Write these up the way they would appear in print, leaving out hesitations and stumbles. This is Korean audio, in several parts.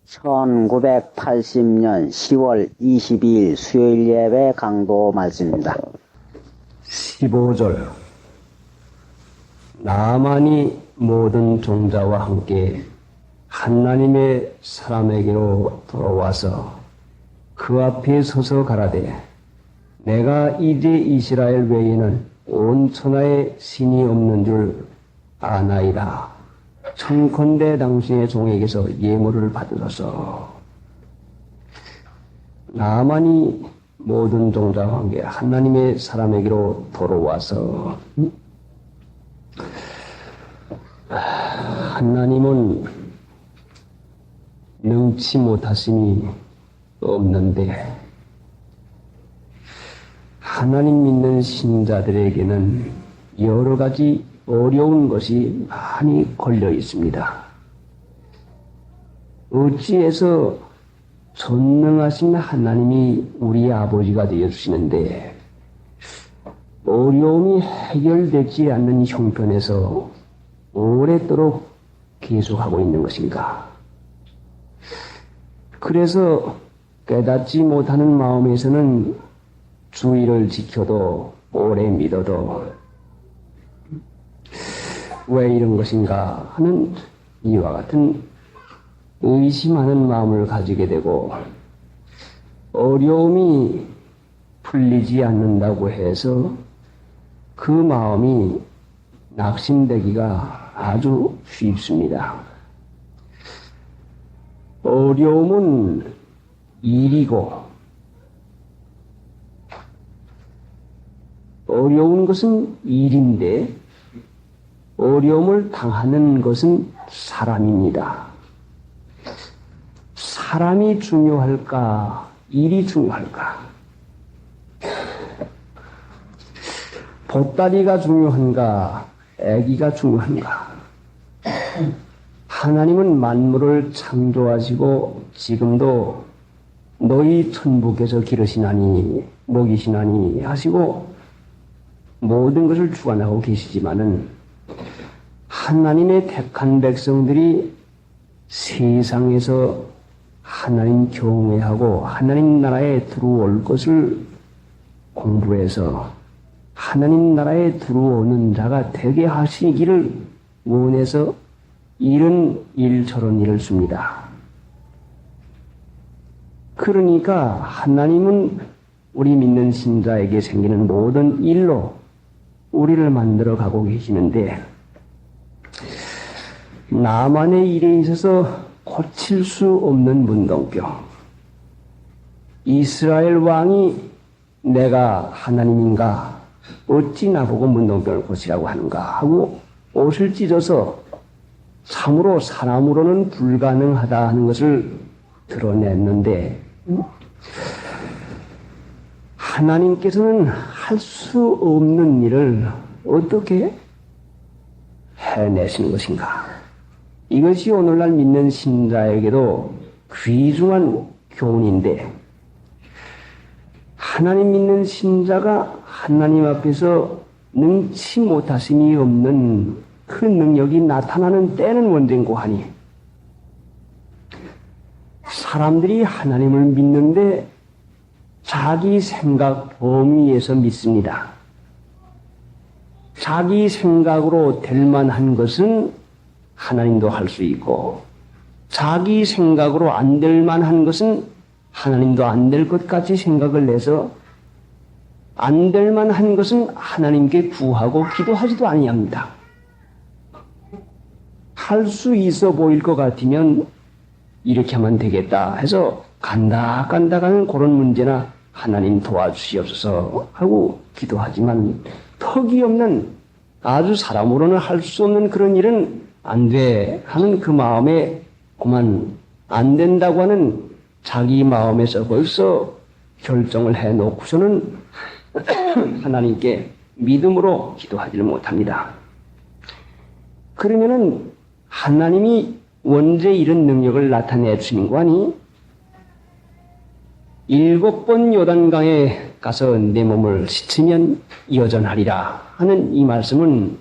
1980년 10월 22일 수요일 예배 강도 말씀입니다. 15절 나만이 모든 종자와 함께 하나님의 사람에게로 돌아와서 그 앞에 서서 가라되 내가 이제 이스라엘 외에는 온 천하에 신이 없는 줄 아나이다. 청컨대 당신의 종에게서 예물을 받으소서. 나만이 모든 종자와 함께 하나님의 사람에게로 돌아와서 하나님은 능치 못하심이 없는데 하나님 믿는 신자들에게는 여러 가지 어려운 것이 많이 걸려 있습니다. 어찌해서 전능하신 하나님이 우리 아버지가 되어주시는데 어려움이 해결되지 않는 형편에서 오랫도록 계속하고 있는 것인가? 그래서 깨닫지 못하는 마음에서는 주의를 지켜도 오래 믿어도 왜 이런 것인가 하는 이와 같은 의심하는 마음을 가지게 되고 어려움이 풀리지 않는다고 해서 그 마음이 낙심되기가 아주 쉽습니다. 어려움은 일이고 어려운 것은 일인데 어려움을 당하는 것은 사람입니다. 사람이 중요할까? 일이 중요할까? 보따리가 중요한가? 애기가 중요한가? 하나님은 만물을 창조하시고 지금도 너희 천부께서 기르시나니 먹이시나니 하시고 모든 것을 주관하고 계시지만은 하나님의 택한 백성들이 세상에서 하나님 경외하고 하나님 나라에 들어올 것을 공부해서 하나님 나라에 들어오는 자가 되게 하시기를 원해서 이런 일 저런 일을 씁니다. 그러니까 하나님은 우리 믿는 신자에게 생기는 모든 일로 우리를 만들어 가고 계시는데 나만의 일에 있어서 고칠 수 없는 문동병. 이스라엘 왕이 내가 하나님인가 어찌 나보고 문동병을 고치라고 하는가 하고 옷을 찢어서 참으로 사람으로는 불가능하다 하는 것을 드러냈는데 하나님께서는 할 수 없는 일을 어떻게 해내시는 것인가? 이것이 오늘날 믿는 신자에게도 귀중한 교훈인데 하나님 믿는 신자가 하나님 앞에서 능치 못하심이 없는 그 능력이 나타나는 때는 언젠고 하니 사람들이 하나님을 믿는데 자기 생각 범위에서 믿습니다. 자기 생각으로 될 만한 것은 하나님도 할 수 있고 자기 생각으로 안 될 만한 것은 하나님도 안 될 것 같이 생각을 내서 안 될 만한 것은 하나님께 구하고 기도하지도 아니합니다. 할 수 있어 보일 것 같으면 이렇게 하면 되겠다 해서 간다 가는 그런 문제나 하나님 도와주시옵소서 하고 기도하지만 턱이 없는 아주 사람으로는 할 수 없는 그런 일은 안 돼 하는 그 마음에 그만 안 된다고 하는 자기 마음에서 벌써 결정을 해놓고서는 하나님께 믿음으로 기도하지를 못합니다. 그러면은 하나님이 언제 이런 능력을 나타내 주시는 거 아니? 7번 요단강에 가서 내 몸을 씻으면 여전하리라 하는 이 말씀은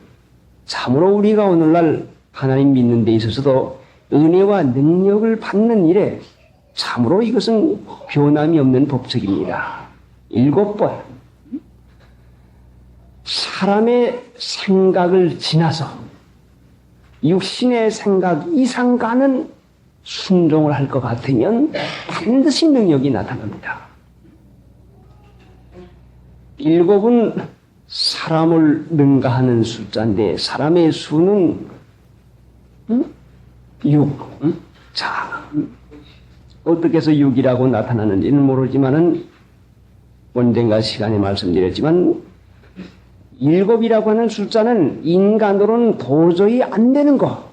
참으로 우리가 오늘날 하나님 믿는 데 있어서도 은혜와 능력을 받는 일에 참으로 이것은 변함이 없는 법칙입니다. 7번 사람의 생각을 지나서 육신의 생각 이상 가는 순종을 할 것 같으면 반드시 능력이 나타납니다. 7은 사람을 능가하는 숫자인데 사람의 수는 6. 자, 어떻게 해서 6이라고 나타나는지는 모르지만은 언젠가 시간에 말씀드렸지만 7이라고 하는 숫자는 인간으로는 도저히 안 되는 거,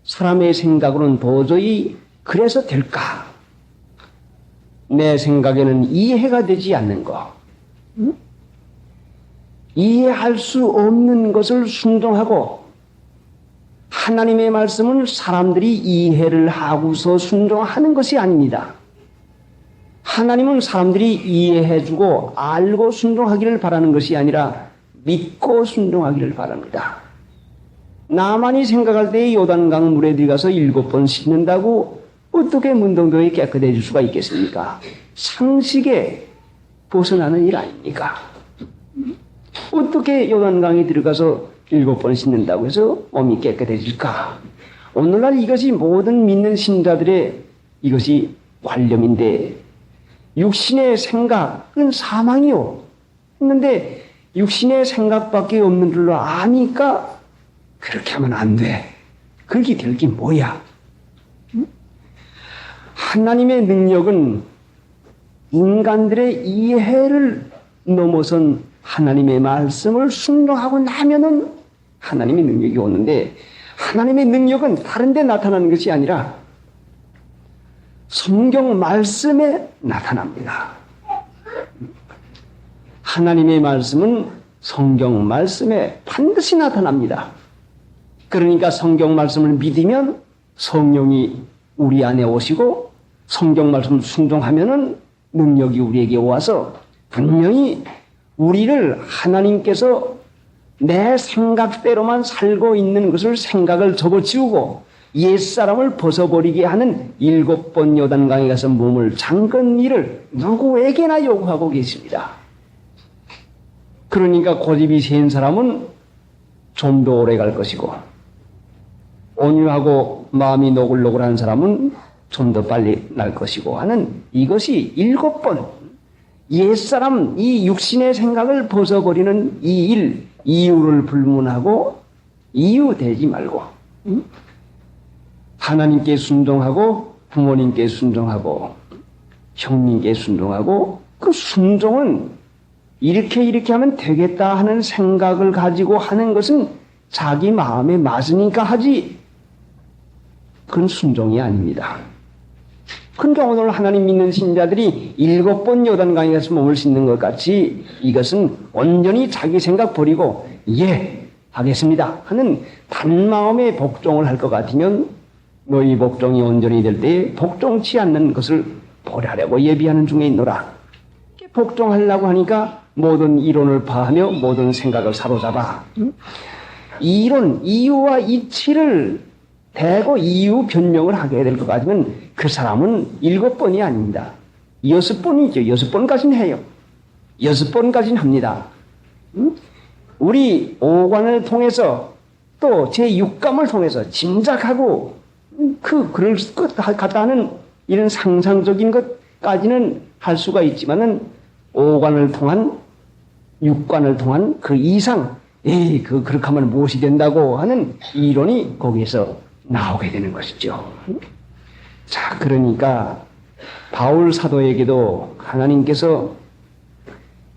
사람의 생각으로는 도저히 그래서 될까? 내 생각에는 이해가 되지 않는 거, 이해할 수 없는 것을 순종하고 하나님의 말씀은 사람들이 이해를 하고서 순종하는 것이 아닙니다. 하나님은 사람들이 이해해주고 알고 순종하기를 바라는 것이 아니라 믿고 순종하기를 바랍니다. 나만이 생각할 때 요단강 물에 들어가서 7번 씻는다고 어떻게 문동도에 깨끗해질 수가 있겠습니까? 상식에 벗어나는 일 아닙니까? 어떻게 요단강에 들어가서 7번 씻는다고 해서 몸이 깨끗해질까? 오늘날 이것이 모든 믿는 신자들의 이것이 관념인데 육신의 생각은 사망이요. 했는데 육신의 생각밖에 없는 줄로 아니까 그렇게 하면 안 돼. 그렇게 될 게 뭐야? 하나님의 능력은 인간들의 이해를 넘어선 하나님의 말씀을 순종하고 나면은 하나님의 능력이 오는데 하나님의 능력은 다른 데 나타나는 것이 아니라 성경 말씀에 나타납니다. 하나님의 말씀은 성경 말씀에 반드시 나타납니다. 그러니까 성경 말씀을 믿으면 성령이 우리 안에 오시고 성경 말씀을 순종하면은 능력이 우리에게 와서 분명히 우리를 하나님께서 내 생각대로만 살고 있는 것을 생각을 접어치우고 옛사람을 벗어버리게 하는 7번 요단강에 가서 몸을 잠근 일을 누구에게나 요구하고 계십니다. 그러니까 고집이 센 사람은 좀 더 오래 갈 것이고 온유하고 마음이 노글노글한 사람은 좀 더 빨리 날 것이고 하는 이것이 7번 옛사람 이 육신의 생각을 벗어버리는 이 일, 이유를 불문하고 이유되지 말고 하나님께 순종하고 부모님께 순종하고 형님께 순종하고 그 순종은 이렇게 하면 되겠다 하는 생각을 가지고 하는 것은 자기 마음에 맞으니까 하지 그건 순종이 아닙니다. 그러니까 오늘 하나님 믿는 신자들이 7번 요단강에 가서 몸을 씻는 것 같이 이것은 온전히 자기 생각 버리고 예 하겠습니다 하는 단마음의 복종을 할 것 같으면 너희 복종이 온전히 될 때 복종치 않는 것을 보려고 예비하는 중에 있노라. 복종하려고 하니까 모든 이론을 파하며 모든 생각을 사로잡아 이론, 이유와 이치를 대고 이유 변명을 하게 될 것 같으면 그 사람은 7번이 아닙니다. 6번이죠. 6번까지는 해요. 6번까지는 합니다. 우리 오관을 통해서 또 제6감을 통해서 짐작하고 그럴 것 같다는 이런 상상적인 것까지는 할 수가 있지만은 오관을 통한 6관을 통한 그 이상 그렇게 하면 무엇이 된다고 하는 이론이 거기에서 나오게 되는 것이죠. 자, 그러니까 바울 사도에게도 하나님께서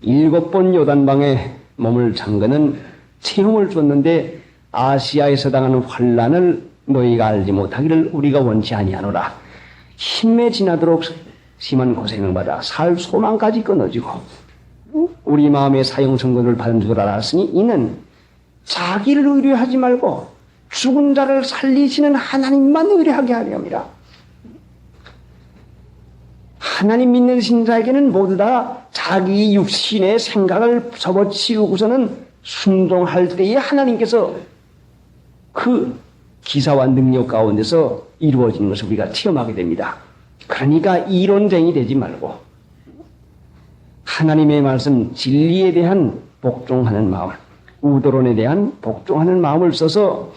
7번 요단방에 몸을 잠그는 체험을 줬는데 아시아에서 당하는 환난을 너희가 알지 못하기를 우리가 원치 아니하노라. 힘에 지나도록 심한 고생을 받아 살 소망까지 끊어지고 우리 마음의 사형선고를 받은 줄 알았으니 이는 자기를 의뢰하지 말고 죽은 자를 살리시는 하나님만 의뢰하게 하려 함이라. 하나님 믿는 신자에게는 모두 다 자기 육신의 생각을 접어치우고서는 순종할 때에 하나님께서 그 기사와 능력 가운데서 이루어지는 것을 우리가 체험하게 됩니다. 그러니까 이론쟁이 되지 말고 하나님의 말씀 진리에 대한 복종하는 마음, 우도론에 대한 복종하는 마음을 써서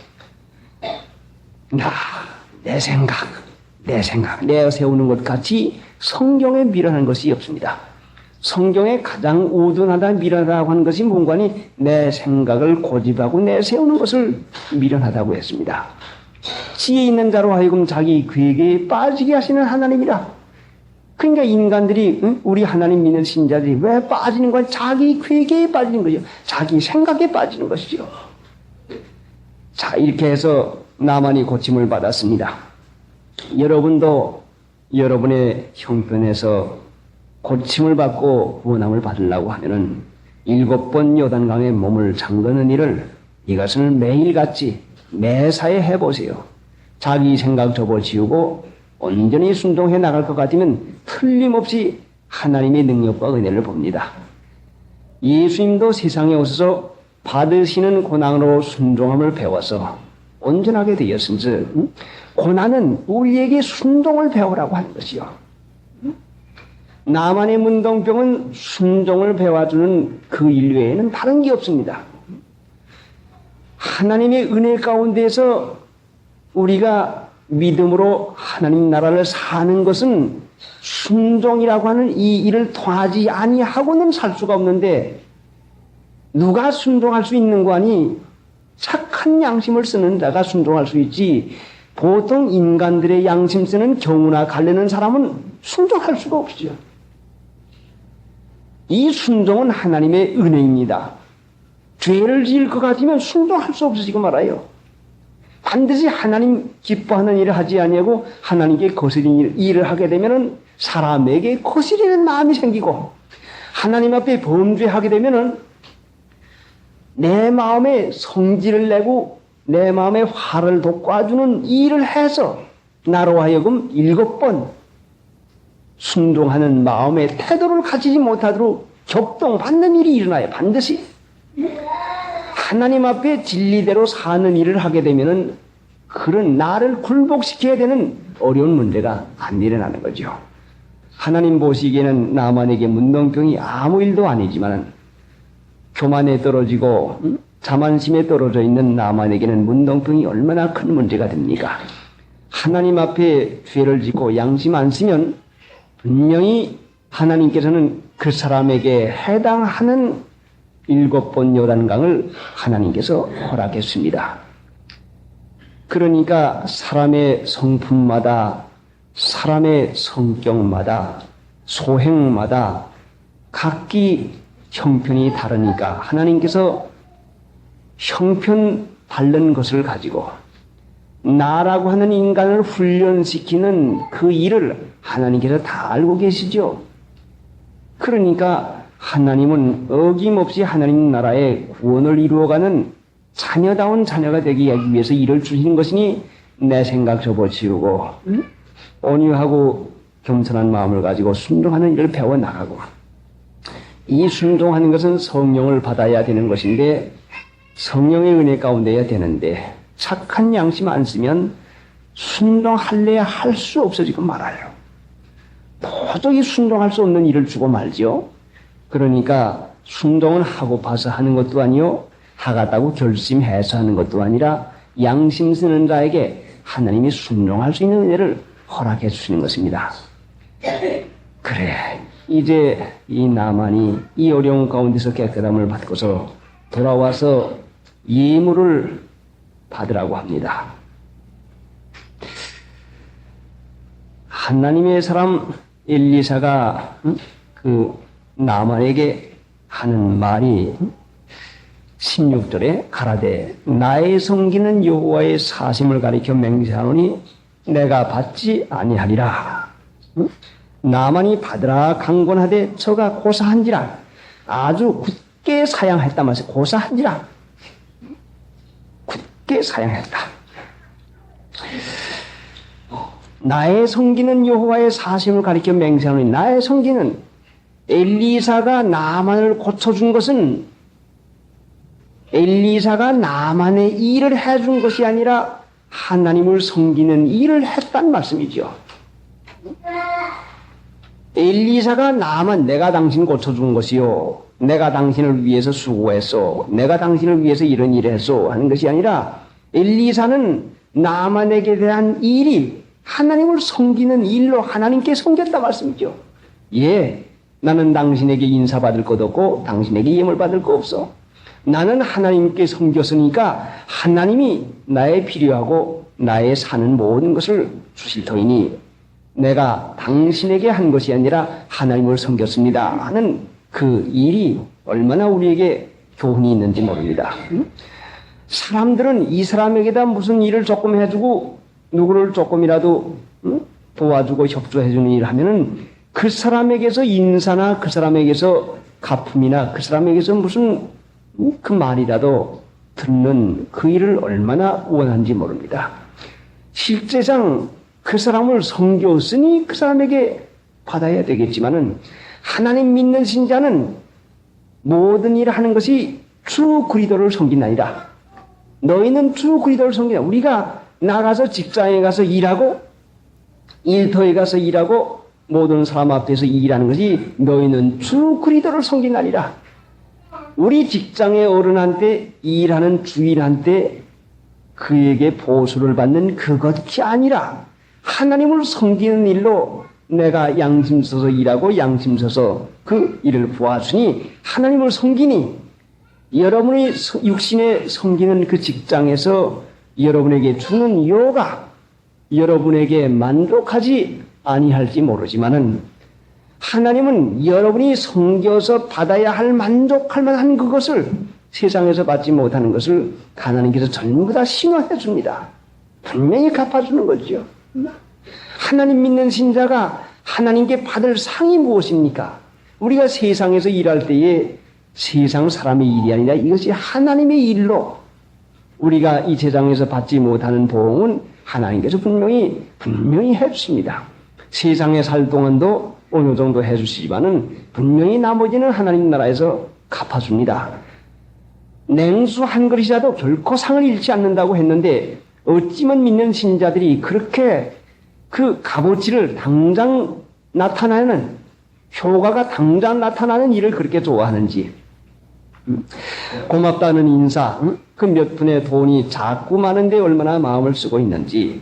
내 생각 내세우는 것 같이 성경에 미련한 것이 없습니다. 성경에 가장 우둔하다 미련하다고 하는 것이 뭔가니 내 생각을 고집하고 내세우는 것을 미련하다고 했습니다. 지혜 있는 자로 하여금 자기 괴계에 빠지게 하시는 하나님이라. 그러니까 인간들이 우리 하나님 믿는 신자들이 왜 빠지는 거야? 자기 괴계에 빠지는 거죠. 자기 생각에 빠지는 것이죠. 자, 이렇게 해서 나만이 고침을 받았습니다. 여러분도 여러분의 형편에서 고침을 받고 구원함을 받으려고 하면은 7번 요단강에 몸을 잠그는 일을 이것을 매일같이 매사에 해보세요. 자기 생각 접어지우고 온전히 순종해 나갈 것 같으면 틀림없이 하나님의 능력과 은혜를 봅니다. 예수님도 세상에 오셔서 받으시는 고난으로 순종함을 배워서 온전하게 되었은즉 고난은 우리에게 순종을 배우라고 하는 것이요. 나만의 문둥병은 순종을 배워주는 그 일 외에는 다른 게 없습니다. 하나님의 은혜 가운데서 우리가 믿음으로 하나님 나라를 사는 것은 순종이라고 하는 이 일을 통하지 아니하고는 살 수가 없는데 누가 순종할 수 있는 거 아니? 착한 양심을 쓰는 자가 순종할 수 있지 보통 인간들의 양심 쓰는 경우나 갈래는 사람은 순종할 수가 없죠. 이 순종은 하나님의 은혜입니다. 죄를 지을 것 같으면 순종할 수 없으시고 말아요. 반드시 하나님 기뻐하는 일을 하지 아니하고 하나님께 거스린 일을 하게 되면은 사람에게 거스리는 마음이 생기고 하나님 앞에 범죄하게 되면은 내 마음에 성질을 내고 내 마음에 화를 돋궈주는 일을 해서 나로 하여금 7번 순종하는 마음의 태도를 가지지 못하도록 격동받는 일이 일어나요. 반드시. 하나님 앞에 진리대로 사는 일을 하게 되면은 그런 나를 굴복시켜야 되는 어려운 문제가 안 일어나는 거죠. 하나님 보시기에는 나만에게 문둥병이 아무 일도 아니지만 교만에 떨어지고 자만심에 떨어져 있는 나만에게는 문둥병이 얼마나 큰 문제가 됩니까? 하나님 앞에 죄를 짓고 양심 안 쓰면 분명히 하나님께서는 그 사람에게 해당하는 7번 요단강을 하나님께서 허락했습니다. 그러니까 사람의 성품마다 사람의 성격마다 소행마다 각기 형편이 다르니까 하나님께서 형편 다른 것을 가지고 나라고 하는 인간을 훈련시키는 그 일을 하나님께서 다 알고 계시죠. 그러니까 하나님은 어김없이 하나님 나라의 구원을 이루어가는 자녀다운 자녀가 되기 위해서 일을 주시는 것이니 내 생각 접어치우고 온유하고 겸손한 마음을 가지고 순종하는 일을 배워나가고 이 순종하는 것은 성령을 받아야 되는 것인데 성령의 은혜 가운데 해야 되는데 착한 양심 안 쓰면 순종할래야 할 수 없어지고 말아요. 도저히 순종할 수 없는 일을 주고 말죠. 그러니까 순종은 하고 봐서 하는 것도 아니요 하겠다고 결심해서 하는 것도 아니라 양심 쓰는 자에게 하나님이 순종할 수 있는 은혜를 허락해 주시는 것입니다. 그래 이제 이 나만이 이 어려운 가운데서 깨끗함을 받고서 돌아와서 예물을 받으라고 합니다. 하나님의 사람 엘리사가 그 나만에게 하는 말이 16절에 가라되 나의 섬기는 여호와의 사심을 가리켜 맹세하노니 내가 받지 아니하리라. 나만이 받으라 강권하되 저가 고사한지라. 아주 굳게 사양했다면서 고사한지라. 굳게 사양했다. 나의 섬기는 여호와의 사심을 가리켜 맹세하노니 나의 섬기는 엘리사가 나만을 고쳐준 것은 엘리사가 나만의 일을 해준 것이 아니라 하나님을 섬기는 일을 했단 말씀이죠. 엘리사가 나만 내가 당신 고쳐준 것이요, 내가 당신을 위해서 수고했소, 내가 당신을 위해서 이런 일을 했소 하는 것이 아니라 엘리사는 나만에게 대한 일이 하나님을 섬기는 일로 하나님께 섬겼다 말씀이죠. 예, 나는 당신에게 인사받을 것 없고 당신에게 예물 받을 거 없어. 나는 하나님께 섬겼으니까 하나님이 나의 필요하고 나의 사는 모든 것을 주실 터이니 내가 당신에게 한 것이 아니라 하나님을 섬겼습니다 하는 그 일이 얼마나 우리에게 교훈이 있는지 모릅니다. 사람들은 이 사람에게다 무슨 일을 조금 해주고 누구를 조금이라도 도와주고 협조해주는 일을 하면은 그 사람에게서 인사나 그 사람에게서 가품이나 그 사람에게서 무슨 그 말이라도 듣는 그 일을 얼마나 원한지 모릅니다. 실제상 그 사람을 섬겼으니 그 사람에게 받아야 되겠지만은 하나님 믿는 신자는 모든 일을 하는 것이 주 그리스도를 섬긴다니라. 너희는 주 그리스도를 섬긴다. 우리가 나가서 직장에 가서 일하고 일터에 가서 일하고 모든 사람 앞에서 일하는 것이 너희는 주 그리스도를 섬긴다니라. 우리 직장의 어른한테 일하는 주일한테 그에게 보수를 받는 그것이 아니라 하나님을 섬기는 일로 내가 양심서서 일하고 양심서서 그 일을 보았으니 하나님을 섬기니 여러분이 육신에 섬기는 그 직장에서 여러분에게 주는 요가 여러분에게 만족하지 아니할지 모르지만은 하나님은 여러분이 섬겨서 받아야 할 만족할 만한 그것을 세상에서 받지 못하는 것을 하나님께서 전부 다 신화해 줍니다. 분명히 갚아주는 거죠. 하나님 믿는 신자가 하나님께 받을 상이 무엇입니까? 우리가 세상에서 일할 때에 세상 사람의 일이 아니라 이것이 하나님의 일로 우리가 이 세상에서 받지 못하는 보응은 하나님께서 분명히 해주십니다. 세상에 살 동안도 어느 정도 해주시지만은 분명히 나머지는 하나님 나라에서 갚아줍니다. 냉수 한 그릇이라도 결코 상을 잃지 않는다고 했는데 어찌면 믿는 신자들이 그렇게 그 값어치를 당장 나타나는 효과가 당장 나타나는 일을 그렇게 좋아하는지 고맙다는 인사 그 몇 푼의 돈이 자꾸 많은데 얼마나 마음을 쓰고 있는지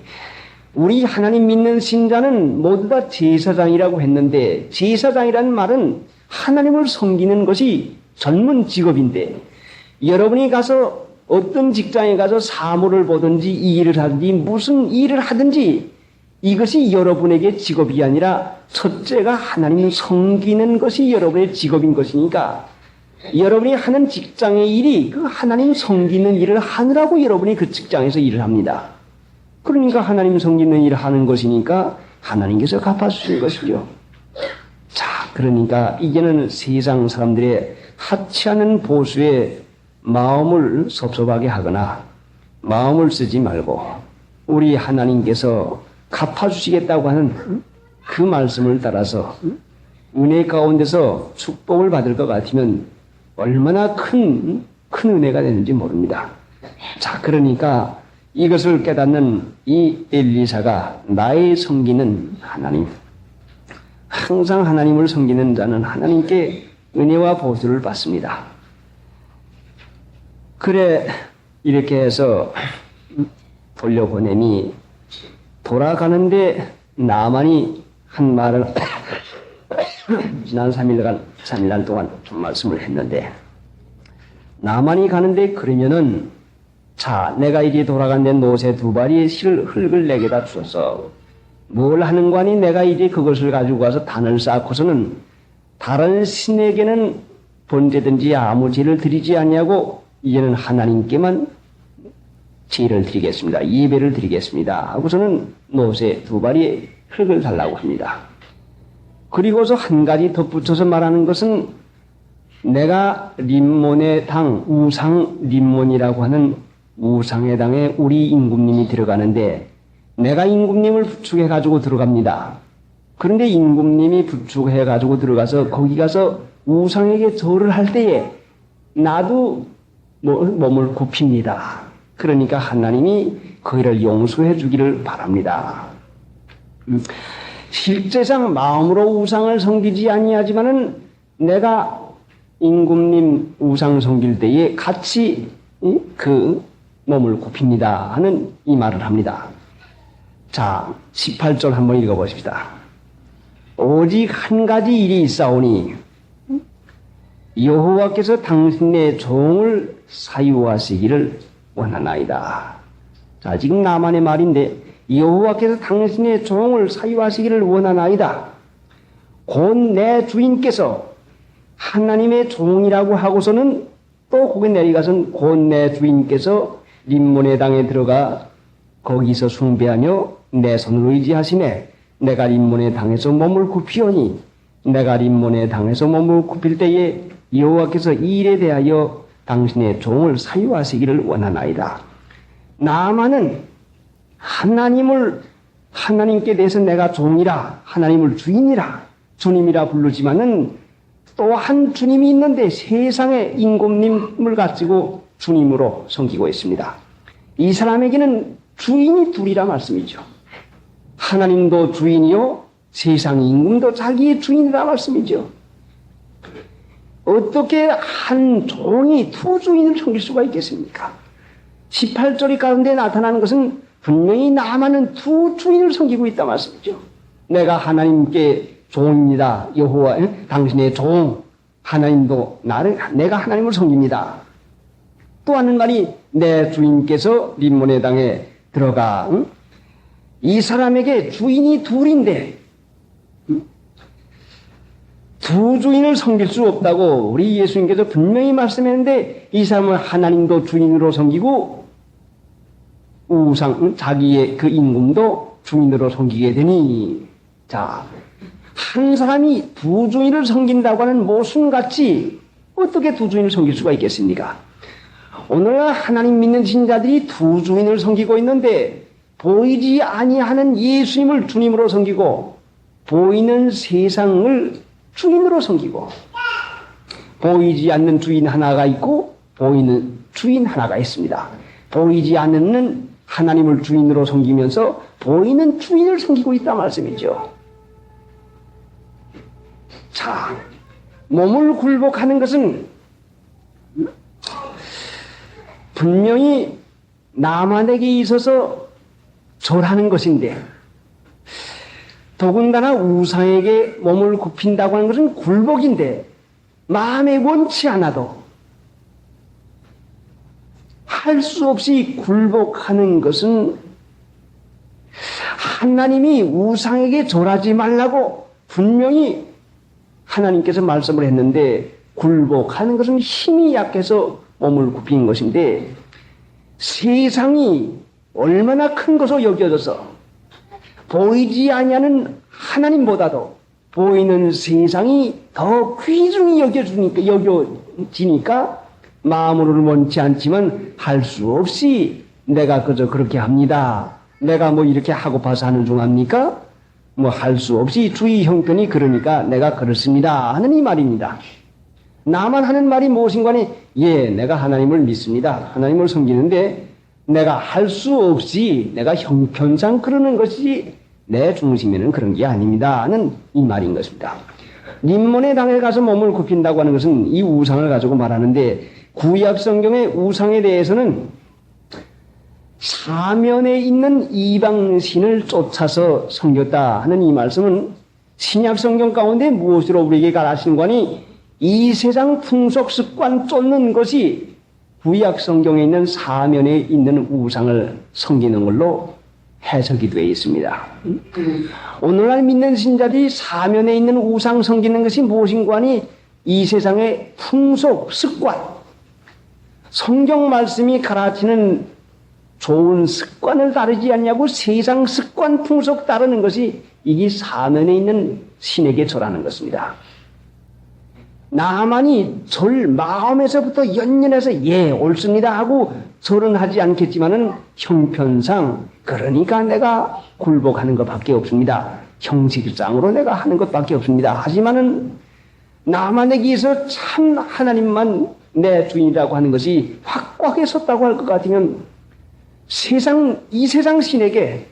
우리 하나님 믿는 신자는 모두 다 제사장이라고 했는데 제사장이라는 말은 하나님을 섬기는 것이 전문 직업인데 여러분이 가서 어떤 직장에 가서 사무를 보든지 일을 하든지 무슨 일을 하든지 이것이 여러분에게 직업이 아니라 첫째가 하나님을 섬기는 것이 여러분의 직업인 것이니까 여러분이 하는 직장의 일이 그 하나님 섬기는 일을 하느라고 여러분이 그 직장에서 일을 합니다. 그러니까 하나님 섬기는 일을 하는 것이니까 하나님께서 갚아주실 것이죠. 자, 그러니까 이제는 세상 사람들의 하찮은 보수에 마음을 섭섭하게 하거나 마음을 쓰지 말고 우리 하나님께서 갚아주시겠다고 하는 그 말씀을 따라서 은혜 가운데서 축복을 받을 것 같으면 얼마나 큰 은혜가 되는지 모릅니다. 자, 그러니까 이것을 깨닫는 이 엘리사가 나의 섬기는 하나님, 항상 하나님을 섬기는 자는 하나님께 은혜와 보수를 받습니다. 그래 이렇게 해서 돌려보내니 돌아가는데 나만이 한 말을 지난 3일날 동안 말씀을 했는데 나만이 가는데 그러면은 자 내가 이리 돌아간데 노새 두 발이 흙을 내게다 주어서 뭘 하는 거니 내가 이제 그것을 가지고 가서 단을 쌓고서는 다른 신에게는 번제든지 아무 죄를 드리지 아니하고 이제는 하나님께만 제를 드리겠습니다. 예배를 드리겠습니다. 하고서는 노새 두 발이 흙을 달라고 합니다. 그리고서 한 가지 덧붙여서 말하는 것은 내가 림몬의 당, 우상 림몬이라고 하는 우상의 당에 우리 임금님이 들어가는데 내가 임금님을 부축해가지고 들어갑니다. 그런데 임금님이 부축해가지고 들어가서 거기 가서 우상에게 절을 할 때에 나도 몸을 굽힙니다. 그러니까 하나님이 그를 용서해 주기를 바랍니다. 실제상 마음으로 우상을 섬기지 아니하지만은 내가 임금님 우상 섬길 때에 같이 그 몸을 굽힙니다 하는 이 말을 합니다. 자, 18절 한번 읽어보십시다. 오직 한 가지 일이 있사오니 여호와께서 당신의 종을 사유하시기를 원하나이다. 자, 지금 나만의 말인데 여호와께서 당신의 종을 사유하시기를 원하나이다. 곧 내 주인께서 하나님의 종이라고 하고서는 또 거기 내려가서는 곧 내 주인께서 림몬의 당에 들어가 거기서 숭배하며 내 손을 의지하시매 내가 림몬의 당에서 몸을 굽히오니 내가 림몬의 당에서 몸을 굽힐 때에 여호와께서 이 일에 대하여 당신의 종을 사유하시기를 원하나이다. 나아만은 하나님께 대해서 내가 종이라 하나님을 주인이라 주님이라 부르지만은 또 한 주님이 있는데 세상의 임금님을 가지고 주님으로 섬기고 있습니다. 이 사람에게는 주인이 둘이라 말씀이죠. 하나님도 주인이요 세상 임금도 자기의 주인이라 말씀이죠. 어떻게 한 종이 두 주인을 섬길 수가 있겠습니까? 18절 가운데 나타나는 것은 분명히 나만은 두 주인을 섬기고 있다 말씀이죠. 내가 하나님께 종입니다. 여호와 당신의 종 하나님도 내가 하나님을 섬깁니다. 또 하는 말이 내 주인께서 림몬의 당에 들어가 이 사람에게 주인이 둘인데 두 주인을 섬길 수 없다고 우리 예수님께서 분명히 말씀했는데 이 사람은 하나님도 주인으로 섬기고 자기의 그 임금도 주인으로 섬기게 되니 자, 한 사람이 두 주인을 섬긴다고 하는 모순같이 어떻게 두 주인을 섬길 수가 있겠습니까? 오늘날 하나님 믿는 신자들이 두 주인을 섬기고 있는데 보이지 아니하는 예수님을 주님으로 섬기고 보이는 세상을 주인으로 섬기고 보이지 않는 주인 하나가 있고 보이는 주인 하나가 있습니다. 보이지 않는 하나님을 주인으로 섬기면서 보이는 주인을 섬기고 있다 말씀이죠. 자, 몸을 굴복하는 것은 분명히 나만에게 있어서 절하는 것인데 더군다나 우상에게 몸을 굽힌다고 하는 것은 굴복인데 마음에 원치 않아도 할 수 없이 굴복하는 것은 하나님이 우상에게 절하지 말라고 분명히 하나님께서 말씀을 했는데 굴복하는 것은 힘이 약해서 몸을 굽힌 것인데 세상이 얼마나 큰 것으로 여겨져서 보이지 아니하는 하나님보다도 보이는 세상이 더 귀중히 여겨지니까 마음으로는 원치 않지만 할 수 없이 내가 그저 그렇게 합니다. 내가 뭐 이렇게 하고파서 하는 중 합니까? 뭐 할 수 없이 주의 형편이 그러니까 내가 그렇습니다 하는 이 말입니다. 나만 하는 말이 무엇인가 하니 예, 내가 하나님을 믿습니다. 하나님을 섬기는데 내가 할 수 없이 내가 형편상 그러는 것이 내 중심에는 그런 게 아닙니다 하는 이 말인 것입니다. 림몬의 당에 가서 몸을 굽힌다고 하는 것은 이 우상을 가지고 말하는데 구약 성경의 우상에 대해서는 사면에 있는 이방신을 쫓아서 섬겼다 하는 이 말씀은 신약 성경 가운데 무엇으로 우리에게 가르치는 거니 이 세상 풍속 습관 쫓는 것이 구약 성경에 있는 사면에 있는 우상을 섬기는 걸로 해석이 되어 있습니다. 오늘날 믿는 신자들이 사면에 있는 우상 섬기는 것이 무엇인가 하니 이 세상의 풍속 습관 성경 말씀이 가르치는 좋은 습관을 따르지 않냐고 세상 습관 풍속 따르는 것이 이게 사면에 있는 신에게 절하는 것입니다. 나만이 절 마음에서부터 연연해서 예 옳습니다 하고 절은 하지 않겠지만은 형편상 그러니까 내가 굴복하는 것밖에 없습니다. 형식상으로 내가 하는 것밖에 없습니다. 하지만은 나만에게서 참 하나님만 내 주인이라고 하는 것이 확고하게 섰다고 할 것 같으면 이 세상 신에게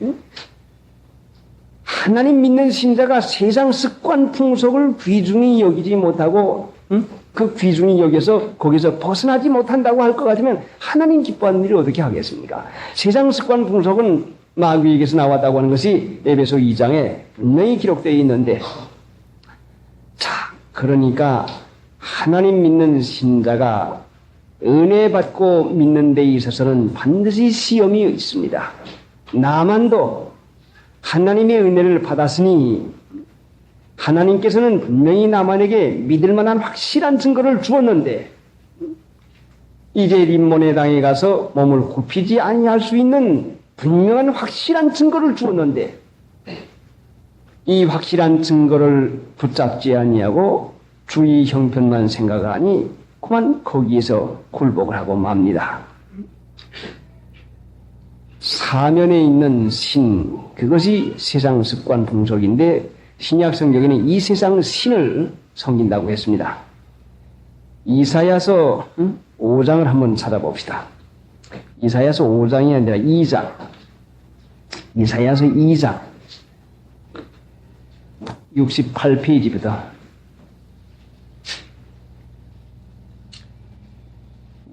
하나님 믿는 신자가 세상 습관 풍속을 귀중히 여기지 못하고 그 귀중히 여겨서 거기서 벗어나지 못한다고 할 것 같으면 하나님 기뻐하는 일을 어떻게 하겠습니까? 세상 습관 풍속은 마귀에게서 나왔다고 하는 것이 에베소 2장에 분명히 기록되어 있는데, 자, 그러니까 하나님 믿는 신자가 은혜 받고 믿는 데 있어서는 반드시 시험이 있습니다. 나만도 하나님의 은혜를 받았으니 하나님께서는 분명히 나만에게 믿을 만한 확실한 증거를 주었는데, 이제 림몬의 땅에 가서 몸을 굽히지 아니할 수 있는 분명한 확실한 증거를 주었는데, 이 확실한 증거를 붙잡지 아니하고 주의 형편만 생각하니 그만 거기에서 굴복을 하고 맙니다. 사면에 있는 신, 그것이 세상 습관 풍속인데 신약 성경에는 이 세상 신을 섬긴다고 했습니다. 이사야서 5장을 한번 찾아봅시다. 이사야서 5장이 아니라 2장. 이사야서 2장 68페이지부터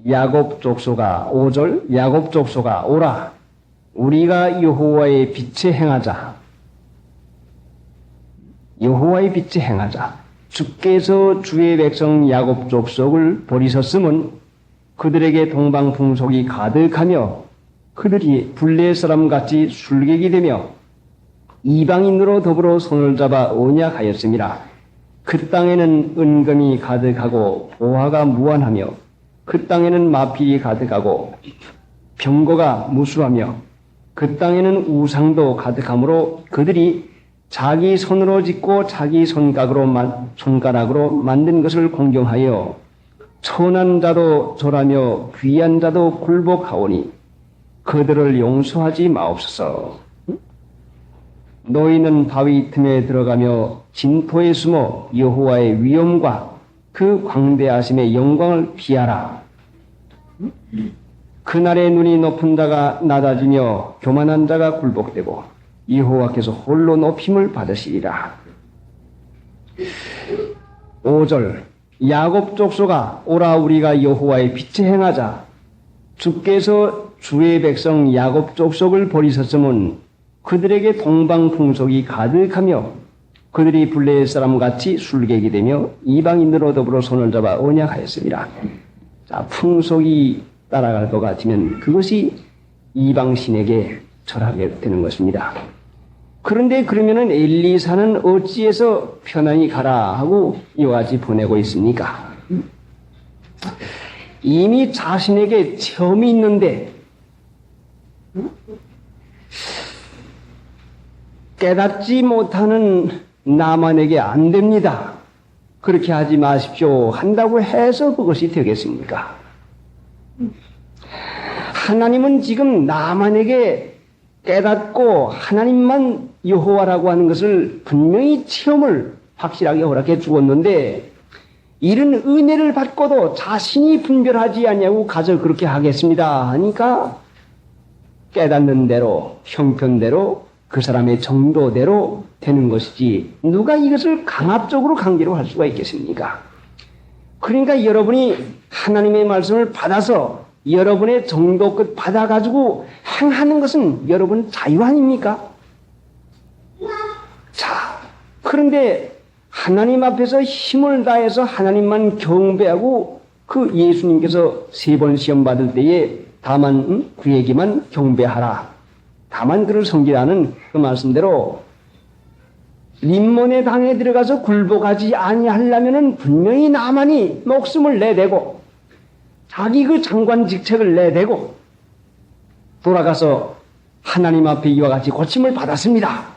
야곱 족속아 5절 야곱 족속아 오라 우리가 여호와의 빛에 행하자. 여호와의 빛에 행하자. 주께서 주의 백성 야곱 족속을 버리셨음은 그들에게 동방풍속이 가득하며 그들이 블레 사람같이 술객이 되며 이방인으로 더불어 손을 잡아 언약하였음이라. 그 땅에는 은금이 가득하고 보화가 무한하며 그 땅에는 마필이 가득하고 병거가 무수하며 그 땅에는 우상도 가득하므로 그들이 자기 손으로 짓고 자기 손가락으로 만든 것을 공경하여 천한 자도 절하며 귀한 자도 굴복하오니 그들을 용서하지 마옵소서. 너희는 바위 틈에 들어가며 진토에 숨어 여호와의 위엄과 그 광대하심의 영광을 피하라. 그날의 눈이 높은 자가 낮아지며 교만한 자가 굴복되고 여호와께서 홀로 높임을 받으시리라. 5절 야곱 족속아 오라 우리가 여호와의 빛에 행하자. 주께서 주의 백성 야곱 족속을 버리셨음은 그들에게 동방풍속이 가득하며 그들이 블레 사람같이 술객이 되며 이방인으로 더불어 손을 잡아 언약하였습니다. 자, 풍속이 따라갈 것 같으면 그것이 이방신에게 절하게 되는 것입니다. 그런데 그러면은 엘리사는 어찌해서 편안히 가라 하고 이와 같이 보내고 있습니까? 이미 자신에게 체험이 있는데 깨닫지 못하는 나만에게 안 됩니다. 그렇게 하지 마십시오 한다고 해서 그것이 되겠습니까? 하나님은 지금 나만에게 깨닫고 하나님만 여호와라고 하는 것을 분명히 체험을 확실하게 허락해 주었는데 이런 은혜를 받고도 자신이 분별하지 아니하고 가서 그렇게 하겠습니다 하니까 깨닫는 대로 형편대로 그 사람의 정도대로 되는 것이지 누가 이것을 강압적으로 강제로 할 수가 있겠습니까? 그러니까 여러분이 하나님의 말씀을 받아서 여러분의 정도껏 받아가지고 행하는 것은 여러분 자유 아닙니까? 자, 그런데 하나님 앞에서 힘을 다해서 하나님만 경배하고 그 예수님께서 3번 시험 받을 때에 다만 그에게만 경배하라. 다만 그를 섬기라는 그 말씀대로 림몬의 당에 들어가서 굴복하지 아니하려면은 분명히 나만이 목숨을 내대고 자기 그 장관 직책을 내대고 돌아가서 하나님 앞에 이와 같이 고침을 받았습니다.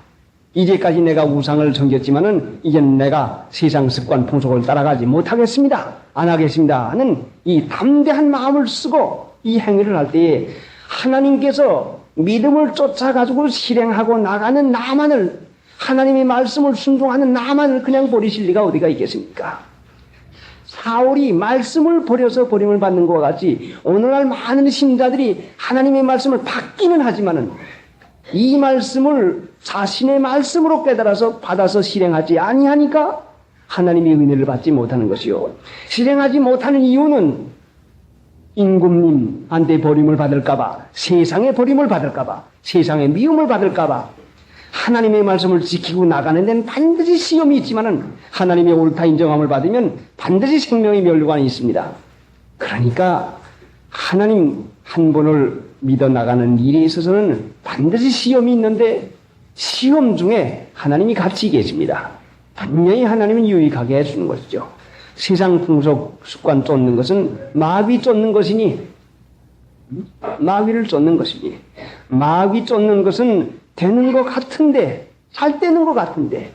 이제까지 내가 우상을 섬겼지만은 이제는 내가 세상 습관 풍속을 따라가지 못하겠습니다. 안 하겠습니다 하는 이 담대한 마음을 쓰고 이 행위를 할 때에 하나님께서 믿음을 쫓아가지고 실행하고 나가는 나만을 하나님의 말씀을 순종하는 나만을 그냥 버리실 리가 어디가 있겠습니까? 바울이 말씀을 버려서 버림을 받는 것과 같이 오늘날 많은 신자들이 하나님의 말씀을 받기는 하지만은 이 말씀을 자신의 말씀으로 깨달아서 받아서 실행하지 아니하니까 하나님의 은혜를 받지 못하는 것이요. 실행하지 못하는 이유는 임금님한테 버림을 받을까봐, 세상의 버림을 받을까봐, 세상의 미움을 받을까봐 하나님의 말씀을 지키고 나가는 데는 반드시 시험이 있지만은 하나님의 옳다 인정함을 받으면 반드시 생명의 멸류관이 있습니다. 그러니까 하나님 한 분을 믿어 나가는 일에 있어서는 반드시 시험이 있는데 시험 중에 하나님이 같이 계십니다. 분명히 하나님은 유익하게 해주는 것이죠. 세상 풍속 습관 쫓는 것은 마귀 쫓는 것이니 마귀를 쫓는 것이니 마귀 쫓는 것은 되는 것 같은데 잘 되는 것 같은데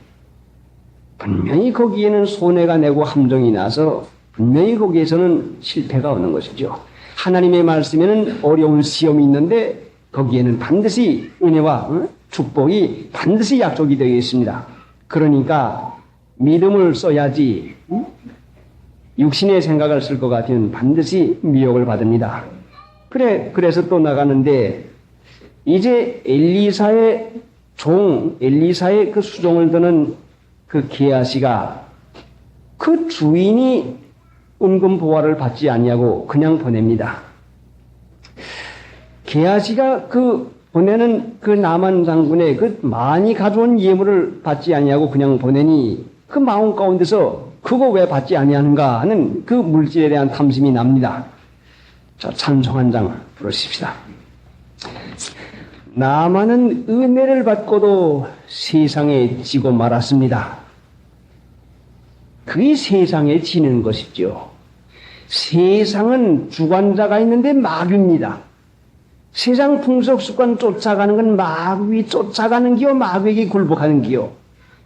분명히 거기에는 손해가 내고 함정이 나서 분명히 거기에서는 실패가 오는 것이죠. 하나님의 말씀에는 어려운 시험이 있는데 거기에는 반드시 은혜와 축복이 반드시 약속이 되어 있습니다. 그러니까 믿음을 써야지 육신의 생각을 쓸 것 같으면 반드시 미혹을 받습니다. 그래서 또 나가는데 이제 엘리사의 엘리사의 그 수종을 드는 그 게하시가 그 주인이 은금 보화를 받지 아니하고 그냥 보냅니다. 게하시가 그 보내는 그 나만 장군의 그 많이 가져온 예물을 받지 아니하고 그냥 보내니 그 마음 가운데서 그거 왜 받지 아니하는가 하는 그 물질에 대한 탐심이 납니다. 자, 찬송 한 장 부르십시다. 나만은 은혜를 받고도 세상에 지고 말았습니다. 그게 세상에 지는 것이죠. 세상은 주관자가 있는데 마귀입니다. 세상 풍속 습관 쫓아가는 건 마귀 쫓아가는 기요, 마귀에게 굴복하는 기요.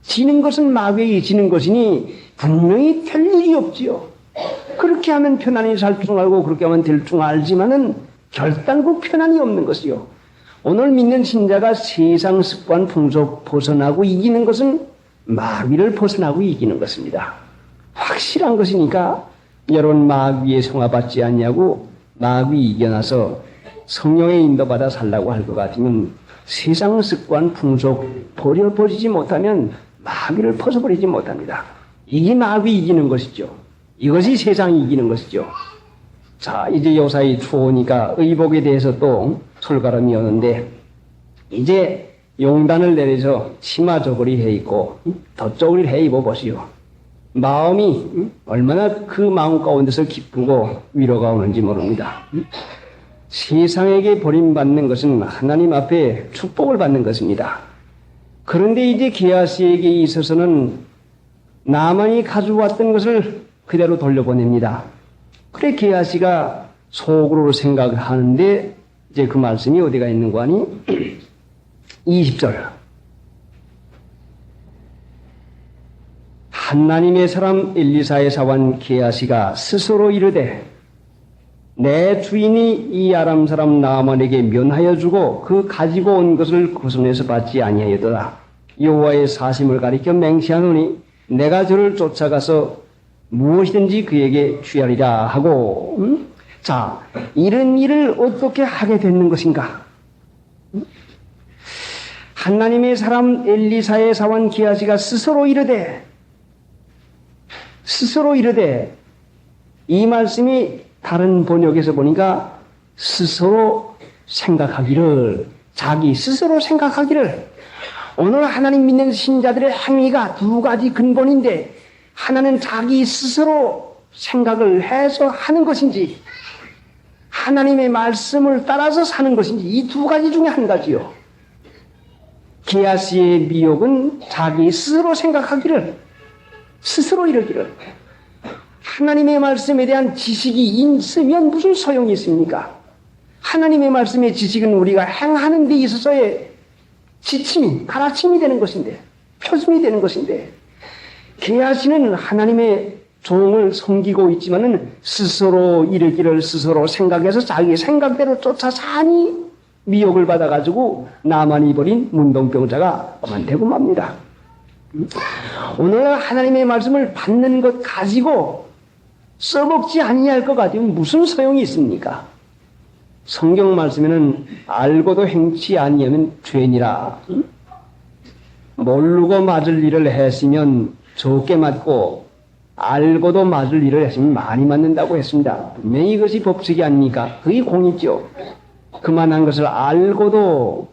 지는 것은 마귀에게 지는 것이니 분명히 될 일이 없지요. 그렇게 하면 편안히 살 줄 알고 그렇게 하면 될 줄 알지만은 결단코 편안이 없는 것이요. 오늘 믿는 신자가 세상 습관 풍속 벗어나고 이기는 것은 마귀를 벗어나고 이기는 것입니다. 확실한 것이니까 여러분 마귀의 성화받지 않냐고 마귀 이겨나서 성령의 인도받아 살라고 할 것 같으면 세상 습관 풍속 버리지 못하면 마귀를 벗어버리지 못합니다. 이게 마귀 이기는 것이죠. 이것이 세상이 이기는 것이죠. 자, 이제 요사이 추우니까 의복에 대해서 또 솔가름이 오는데 이제 용단을 내려서 치마 저고리 해 입고 덧저고리를 해 입어 보시오. 마음이 얼마나 그 마음 가운데서 기쁘고 위로가 오는지 모릅니다. 세상에게 버림받는 것은 하나님 앞에 축복을 받는 것입니다. 그런데 이제 게하시에게 있어서는 나만이 가져왔던 것을 그대로 돌려보냅니다. 그래 게하시가 속으로 생각하는데 이제 그 말씀이 어디가 있는 거 아니? 20절. 하나님의 사람 엘리사의 사원 게하시가 스스로 이르되 내 주인이 이 아람 사람 나아만에게 면하여 주고 그 가지고 온 것을 그 손에서 받지 아니하였도다. 여호와의 사심을 가리켜 맹세하노니 내가 저를 쫓아가서 무엇이든지 그에게 취하리라 하고 자, 이런 일을 어떻게 하게 됐는 것인가? 하나님의 사람 엘리사의 사원 게하시가 스스로 이르되 이 말씀이 다른 번역에서 보니까 스스로 생각하기를 자기 스스로 생각하기를 오늘 하나님 믿는 신자들의 행위가 두 가지 근본인데 하나는 자기 스스로 생각을 해서 하는 것인지 하나님의 말씀을 따라서 사는 것인지 이 두 가지 중에 한 가지요. 게하시의 미혹은 자기 스스로 생각하기를 스스로 이러기를 하나님의 말씀에 대한 지식이 있으면 무슨 소용이 있습니까? 하나님의 말씀의 지식은 우리가 행하는 데 있어서의 지침이 가르침이 되는 것인데 표준이 되는 것인데 게하시는 하나님의 종을 섬기고 있지만은 스스로 이르기를 스스로 생각해서 자기 생각대로 쫓아 사니 미혹을 받아가지고 나만이 버린 문동병자가 되고 맙니다. 오늘 하나님의 말씀을 받는 것 가지고 써먹지 아니할 것 같으면 무슨 소용이 있습니까? 성경 말씀에는 알고도 행치 아니하면 죄니라. 모르고 맞을 일을 했으면 적게 맞고 알고도 맞을 일을 했으면 많이 맞는다고 했습니다. 분명히 이것이 법칙이 아닙니까? 그게 공이죠. 그만한 것을 알고도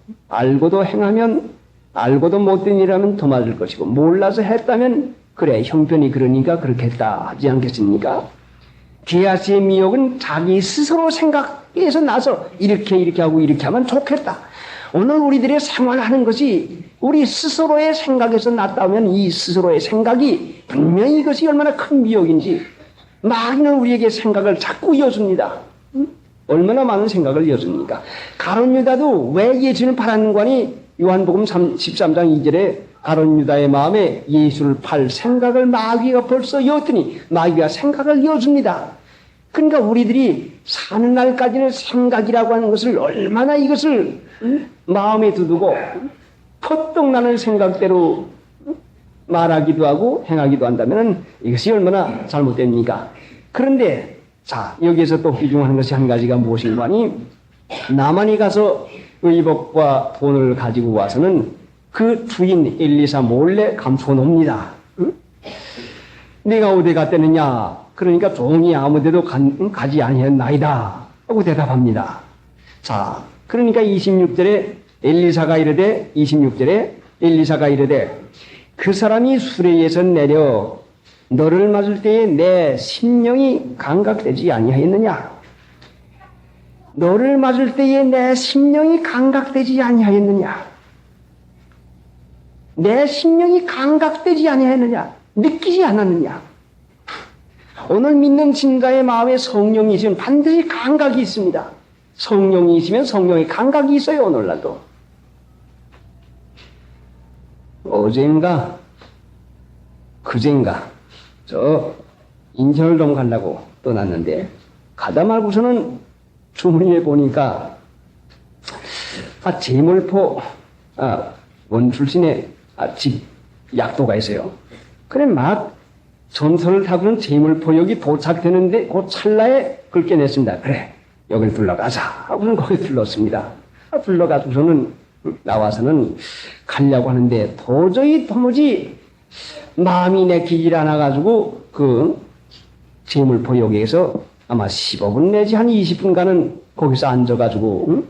행하면 알고도 못된 일하면 더 맞을 것이고 몰라서 했다면 그래 형편이 그러니까 그렇게 했다 하지 않겠습니까? 게하시의 미혹은 자기 스스로 생각에서 나서 이렇게 하고 이렇게 하면 좋겠다. 오늘 우리들의 생활하는 것이 우리 스스로의 생각에서 났다면 이 스스로의 생각이 분명히 이것이 얼마나 큰 미혹인지 마귀는 우리에게 생각을 자꾸 이어줍니다. 얼마나 많은 생각을 이어줍니까? 가룟 유다도 왜 예수를 팔았는가니 요한복음 13장 2절에 가룟 유다의 마음에 예수를 팔 생각을 마귀가 벌써 이었더니 마귀가 생각을 이어줍니다. 그러니까 우리들이 사는 날까지는 생각이라고 하는 것을 얼마나 이것을 마음에 두두고 퍼뜩나는 생각대로 말하기도 하고 행하기도 한다면 이것이 얼마나 잘못됩니까? 그런데 자 여기에서 또 귀중한 것이 한 가지가 무엇인가 하니 나만이 가서 의복과 돈을 가지고 와서는 그 주인 엘리사 몰래 감추어 놉니다. 응? 내가 어디 갔다느냐? 그러니까 종이 아무데도 가지 아니했나이다 하고 대답합니다. 자, 그러니까 26절에 엘리사가 이르되 그 사람이 수레에서 내려 너를 맞을 때에 내 심령이 감각되지 아니하였느냐? 너를 맞을 때에 내 심령이 감각되지 아니하였느냐? 내 심령이 감각되지 아니하였느냐? 느끼지 않았느냐? 오늘 믿는 신자의 마음에 성령이 있으면 반드시 감각이 있습니다. 성령이 있으면 성령의 감각이 있어요. 오늘날도. 어젠가 그젠가 저 인천을 좀 가려고 떠났는데 가다 말고서는 주문에 보니까 제물포 원 출신의 집 약도가 있어요. 그래 막 전선을 타고는 제물포역이 도착되는데 그 찰나에 긁게 냈습니다. 그래 여길 둘러가자 하고는 거기 둘렀습니다. 둘러가고서는 나와서는 가려고 하는데 도무지 마음이 내키질 않아가지고 그 제물포역에서 아마 15분 내지 한 20분간은 거기서 앉아가지고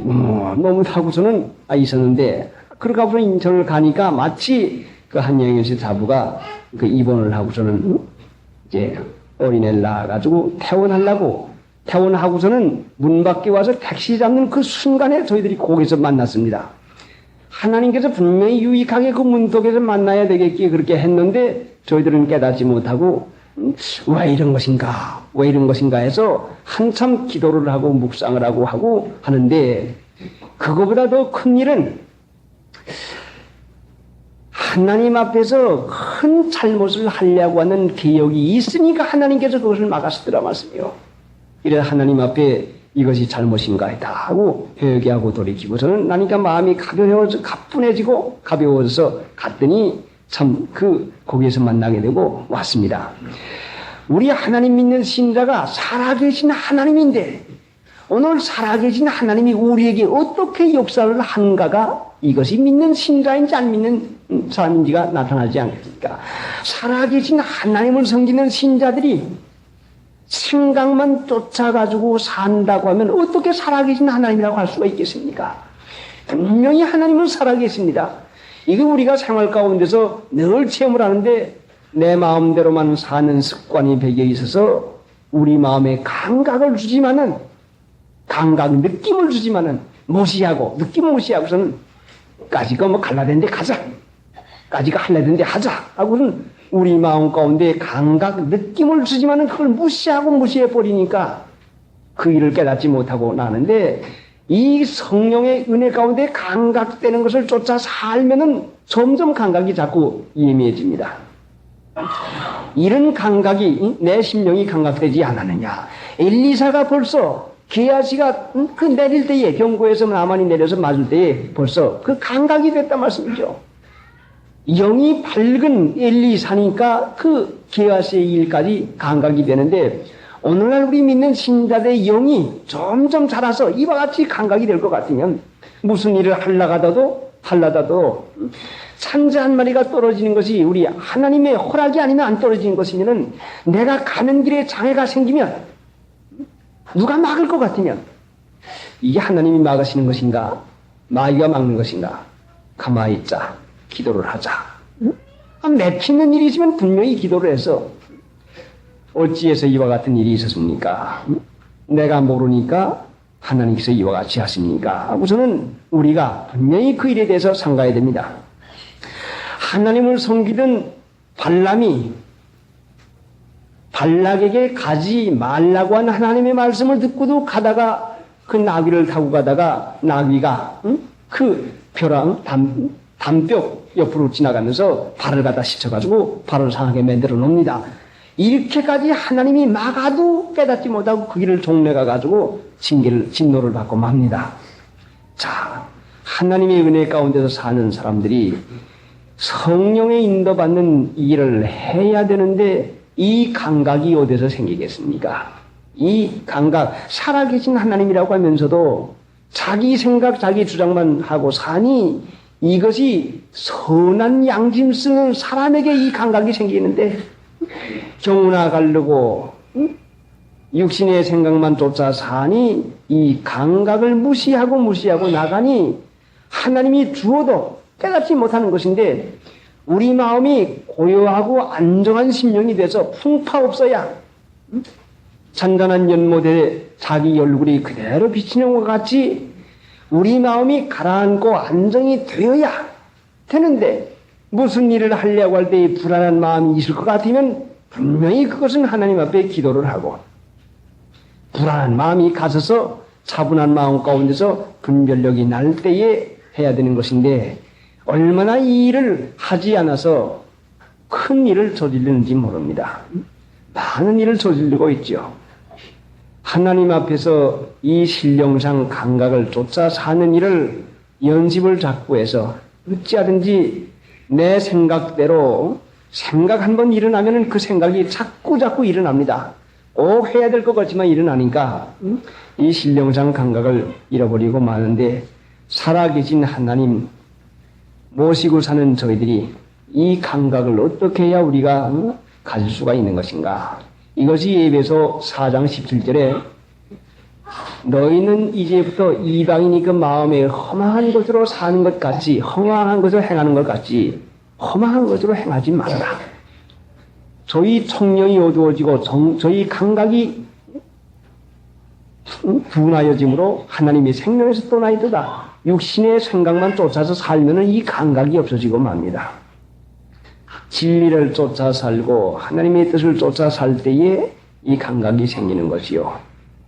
너무 하고서는 있었는데 그러고 나서 인천을 가니까 마치 그 한영현씨 자부가 그 입원을 하고서는 이제 어린애를 낳아가지고 퇴원하고서는 문 밖에 와서 택시 잡는 그 순간에 저희들이 거기서 만났습니다. 하나님께서 분명히 유익하게 그 문턱에서 만나야 되겠기에 그렇게 했는데 저희들은 깨닫지 못하고 왜 이런 것인가 해서 한참 기도를 하고 묵상을 하고 하는데 그거보다 더 큰 일은 하나님 앞에서 큰 잘못을 하려고 하는 개혁이 있으니까 하나님께서 그것을 막아주더라 말씀이요. 이래 하나님 앞에 이것이 잘못인가 했다 하고 회개하고 돌이키고서는 나니까 마음이 가벼워져서 갔더니 참 거기에서 만나게 되고 왔습니다. 우리 하나님 믿는 신자가 살아계신 하나님인데 오늘 살아계신 하나님이 우리에게 어떻게 역사를 한가가 이것이 믿는 신자인지 안 믿는 사람인지가 나타나지 않겠습니까? 살아계신 하나님을 섬기는 신자들이 생각만 쫓아가지고 산다고 하면 어떻게 살아계신 하나님이라고 할 수가 있겠습니까? 분명히 하나님은 살아계십니다. 이게 우리가 생활 가운데서 늘 체험을 하는데 내 마음대로만 사는 습관이 배겨 있어서 우리 마음에 감각을 주지만은 느낌을 주지만은 느낌을 무시하고서는 까지가 갈라den데 가자. 까지가 할라den데 하자. 하고는 우리 마음 가운데 느낌을 주지만은 그걸 무시해버리니까 그 일을 깨닫지 못하고 나는데 이 성령의 은혜 가운데 감각되는 것을 쫓아 살면은 점점 감각이 자꾸 예민해집니다. 이런 감각이 내 심령이 감각되지 않았느냐. 엘리사가 벌써 게하시가 그 내릴 때에 경고에서 나만이 내려서 맞을 때에 벌써 그 감각이 됐단 말씀이죠. 영이 밝은 엘리사니까 그 게하스의 일까지 감각이 되는데, 오늘날 우리 믿는 신자들의 영이 점점 자라서 이와 같이 감각이 될 것 같으면 무슨 일을 하려다도 산재 한 마리가 떨어지는 것이 우리 하나님의 허락이 아니면 안 떨어지는 것이면은, 내가 가는 길에 장애가 생기면 누가 막을 것 같으면 이게 하나님이 막으시는 것인가, 마귀가 막는 것인가? 가만히 있자, 기도를 하자. 맺히는 일이 있으면 분명히 기도를 해서, 어찌해서 이와 같은 일이 있었습니까? 내가 모르니까 하나님께서 이와 같이 하십니까? 하고서는 우리가 분명히 그 일에 대해서 상가해야 됩니다. 하나님을 섬기던 발람이 발락에게 가지 말라고 한 하나님의 말씀을 듣고도 가다가 그 나귀를 타고 가다가 나귀가 그 벼랑 담벽 옆으로 지나가면서 발을 갖다 씻어가지고 발을 상하게 만들어 놓습니다. 이렇게까지 하나님이 막아도 깨닫지 못하고 그 길을 종래가가지고 진노를 받고 맙니다. 자, 하나님의 은혜 가운데서 사는 사람들이 성령의 인도받는 일을 해야 되는데, 이 감각이 어디서 생기겠습니까? 이 감각, 살아계신 하나님이라고 하면서도 자기 생각, 자기 주장만 하고 사니, 이것이 선한 양심 쓰는 사람에게 이 감각이 생기는데, 경우나 가르고 육신의 생각만 쫓아 사니 이 감각을 무시하고 나가니 하나님이 주어도 깨닫지 못하는 것인데, 우리 마음이 고요하고 안정한 심령이 돼서 풍파 없어야 잔잔한 연못에 자기 얼굴이 그대로 비치는 것 같이 우리 마음이 가라앉고 안정이 되어야 되는데, 무슨 일을 하려고 할 때 불안한 마음이 있을 것 같으면 분명히 그것은 하나님 앞에 기도를 하고, 불안한 마음이 가서서 차분한 마음 가운데서 분별력이 날 때에 해야 되는 것인데, 얼마나 이 일을 하지 않아서 큰 일을 저지르는지 모릅니다. 많은 일을 저지르고 있죠. 하나님 앞에서 이 신령상 감각을 쫓아 사는 일을 연습을 자꾸 해서 어찌하든지 내 생각대로 생각 한번 일어나면은 그 생각이 자꾸 일어납니다. 꼭 해야 될 것 같지만 일어나니까 이 신령상 감각을 잃어버리고 마는데, 살아계신 하나님 모시고 사는 저희들이 이 감각을 어떻게 해야 우리가 가질 수가 있는 것인가? 이것이 에베소 4장 17절에 너희는 이제부터 이방인이 그 마음에 허망한 것으로 사는 것 같이, 허망한 것을 행하는 것 같이 허망한 것으로 행하지 말아라. 저희 청력이 어두워지고 저희 감각이 둔하여짐으로 하나님의 생명에서 떠나있도다. 육신의 생각만 쫓아서 살면은 이 감각이 없어지고 맙니다. 진리를 쫓아 살고 하나님의 뜻을 쫓아 살 때에 이 감각이 생기는 것이요.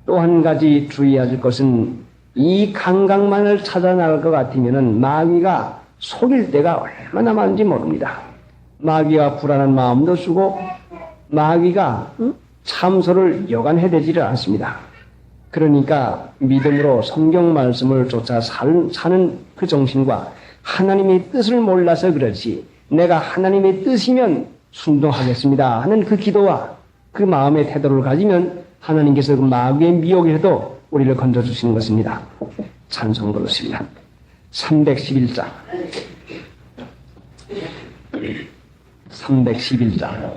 또 한 가지 주의할 것은, 이 감각만을 찾아 나갈 것 같으면은 마귀가 속일 때가 얼마나 많은지 모릅니다. 마귀가 불안한 마음도 주고 마귀가 참소를 여간해대지를 않습니다. 그러니까 믿음으로 성경 말씀을 쫓아 사는 그 정신과 하나님의 뜻을 몰라서 그렇지, 내가 하나님의 뜻이면 순종하겠습니다 하는 그 기도와 그 마음의 태도를 가지면 하나님께서 그 마귀의 미혹에도 우리를 건져주시는 것입니다. 찬송 그렇습니다. 311장 311장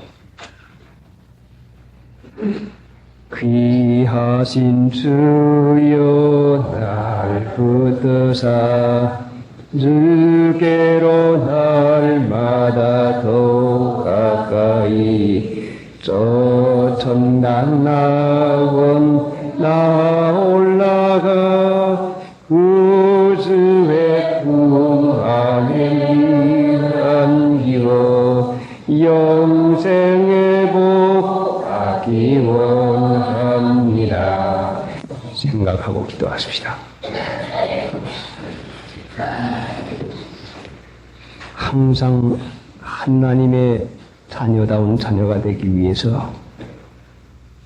귀하신 주여 날 붙드사 주께로 날마다 더 가까이 저천당 나원 나 올라가 구주의 품 안에 안기워 영생의 복 받기 원합니다. 생각하고 기도하십시다. 항상 하나님의 자녀다운 자녀가 되기 위해서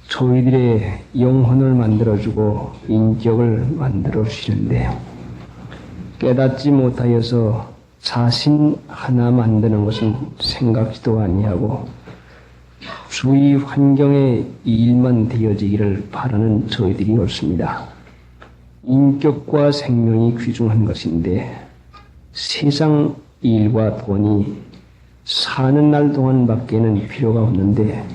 저희들의 영혼을 만들어주고 인격을 만들어주시는데, 깨닫지 못하여서 자신 하나 만드는 것은 생각지도 아니하고 주위 환경에 일만 되어지기를 바라는 저희들이 옳습니다. 인격과 생명이 귀중한 것인데 세상 일과 돈이 사는 날 동안밖에는 필요가 없는데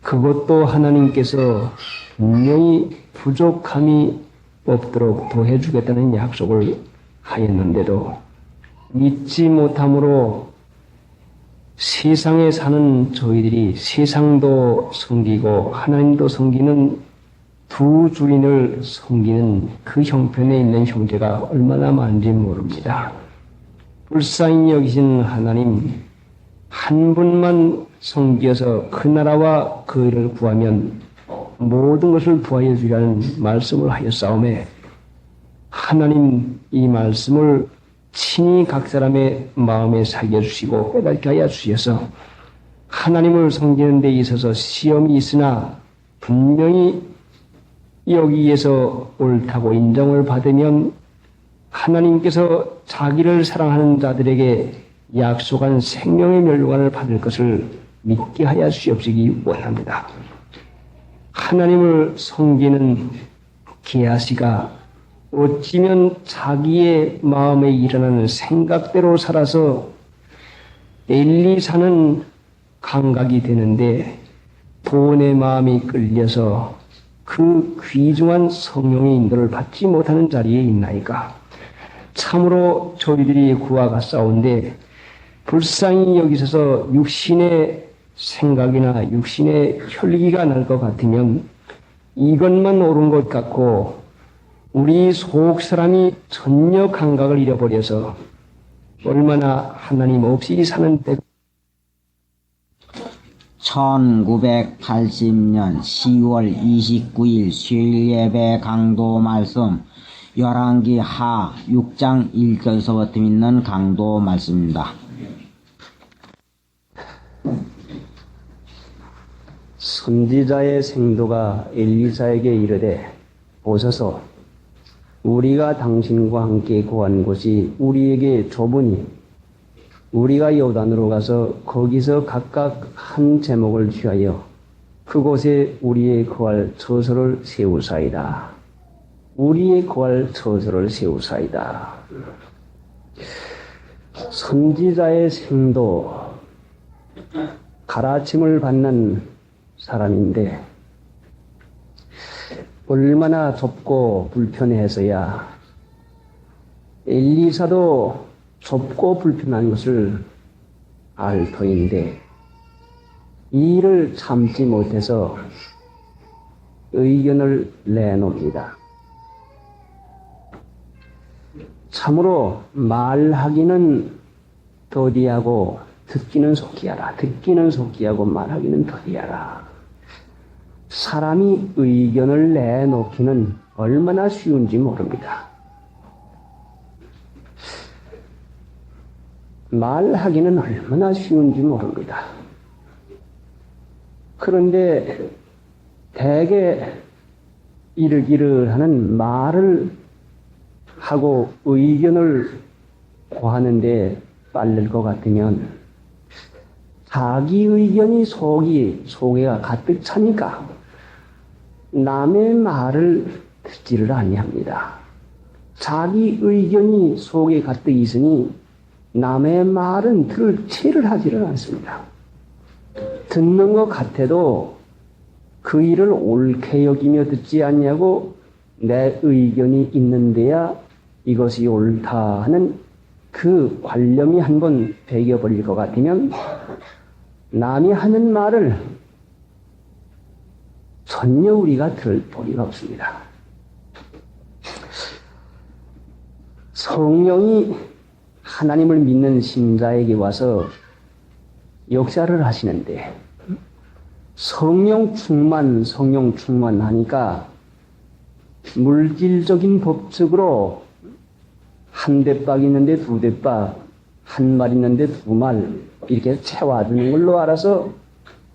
그것도 하나님께서 분명히 부족함이 없도록 더해주겠다는 약속을 하였는데도 믿지 못함으로 세상에 사는 저희들이 세상도 섬기고 하나님도 섬기는 두 주인을 섬기는 그 형편에 있는 형제가 얼마나 많은지 모릅니다. 불쌍히 여기신 하나님 한 분만 섬겨서 그 나라와 그 일을 구하면 모든 것을 부하여 주리라는 말씀을 하였사오매 하나님 이 말씀을 친히 각 사람의 마음에 살려주시고 깨닫게 하여 주셔서 하나님을 섬기는 데 있어서 시험이 있으나 분명히 여기에서 옳다고 인정을 받으면 하나님께서 자기를 사랑하는 자들에게 약속한 생명의 멸관을 받을 것을 믿게 하여 주시옵시기 원합니다. 하나님을 섬기는 게하시가 어찌면 자기의 마음에 일어나는 생각대로 살아서 엘리사는 감각이 되는데 돈의 마음이 끌려서 그 귀중한 성령의 인도를 받지 못하는 자리에 있나이까. 참으로 저희들이 그와 같사온데 불쌍히 여기서서 육신의 생각이나 육신의 혈기가 날 것 같으면 이것만 옳은 것 같고 우리 속 사람이 전혀 감각을 잃어버려서 얼마나 하나님 없이 사는 때 1980년 10월 29일 수요일 예배 강도 말씀 열왕기 하 6장 1절서부터 있는 강도 말씀입니다. 선지자의 생도가 엘리사에게 이르되 보소서 우리가 당신과 함께 구한 곳이 우리에게 좁으니 우리가 요단으로 가서 거기서 각각 한 제목을 취하여 그곳에 우리의 거할 처소를 세우사이다. 우리의 거할 처소를 세우사이다. 선지자의 생도 가르침을 받는 사람인데 얼마나 좁고 불편해서야 엘리사도 좁고 불편한 것을 알 터인데 이 일을 참지 못해서 의견을 내놓습니다. 참으로 말하기는 더디하고 듣기는 속기하라. 듣기는 속기하고 말하기는 더디하라. 사람이 의견을 내놓기는 얼마나 쉬운지 모릅니다. 말하기는 얼마나 쉬운지 모릅니다. 그런데 대개 이르기를 하는 말을 하고 의견을 구하는데 빠를 것 같으면 자기 의견이 속에가 가득 차니까 남의 말을 듣지를 아니합니다. 자기 의견이 속에 가득 있으니 남의 말은 들을 채를 하지를 않습니다. 듣는 것 같아도 그 일을 옳게 여기며 듣지 않냐고 내 의견이 있는데야 이것이 옳다 하는 그 관념이 한번 배겨버릴 것 같으면 남이 하는 말을 전혀 우리가 들을 도리가 없습니다. 성령이 하나님을 믿는 신자에게 와서 역사를 하시는데 성령 충만하니까 물질적인 법칙으로 한 대박 있는데 두 대박, 한 말 있는데 두 말 이렇게 채워주는 걸로 알아서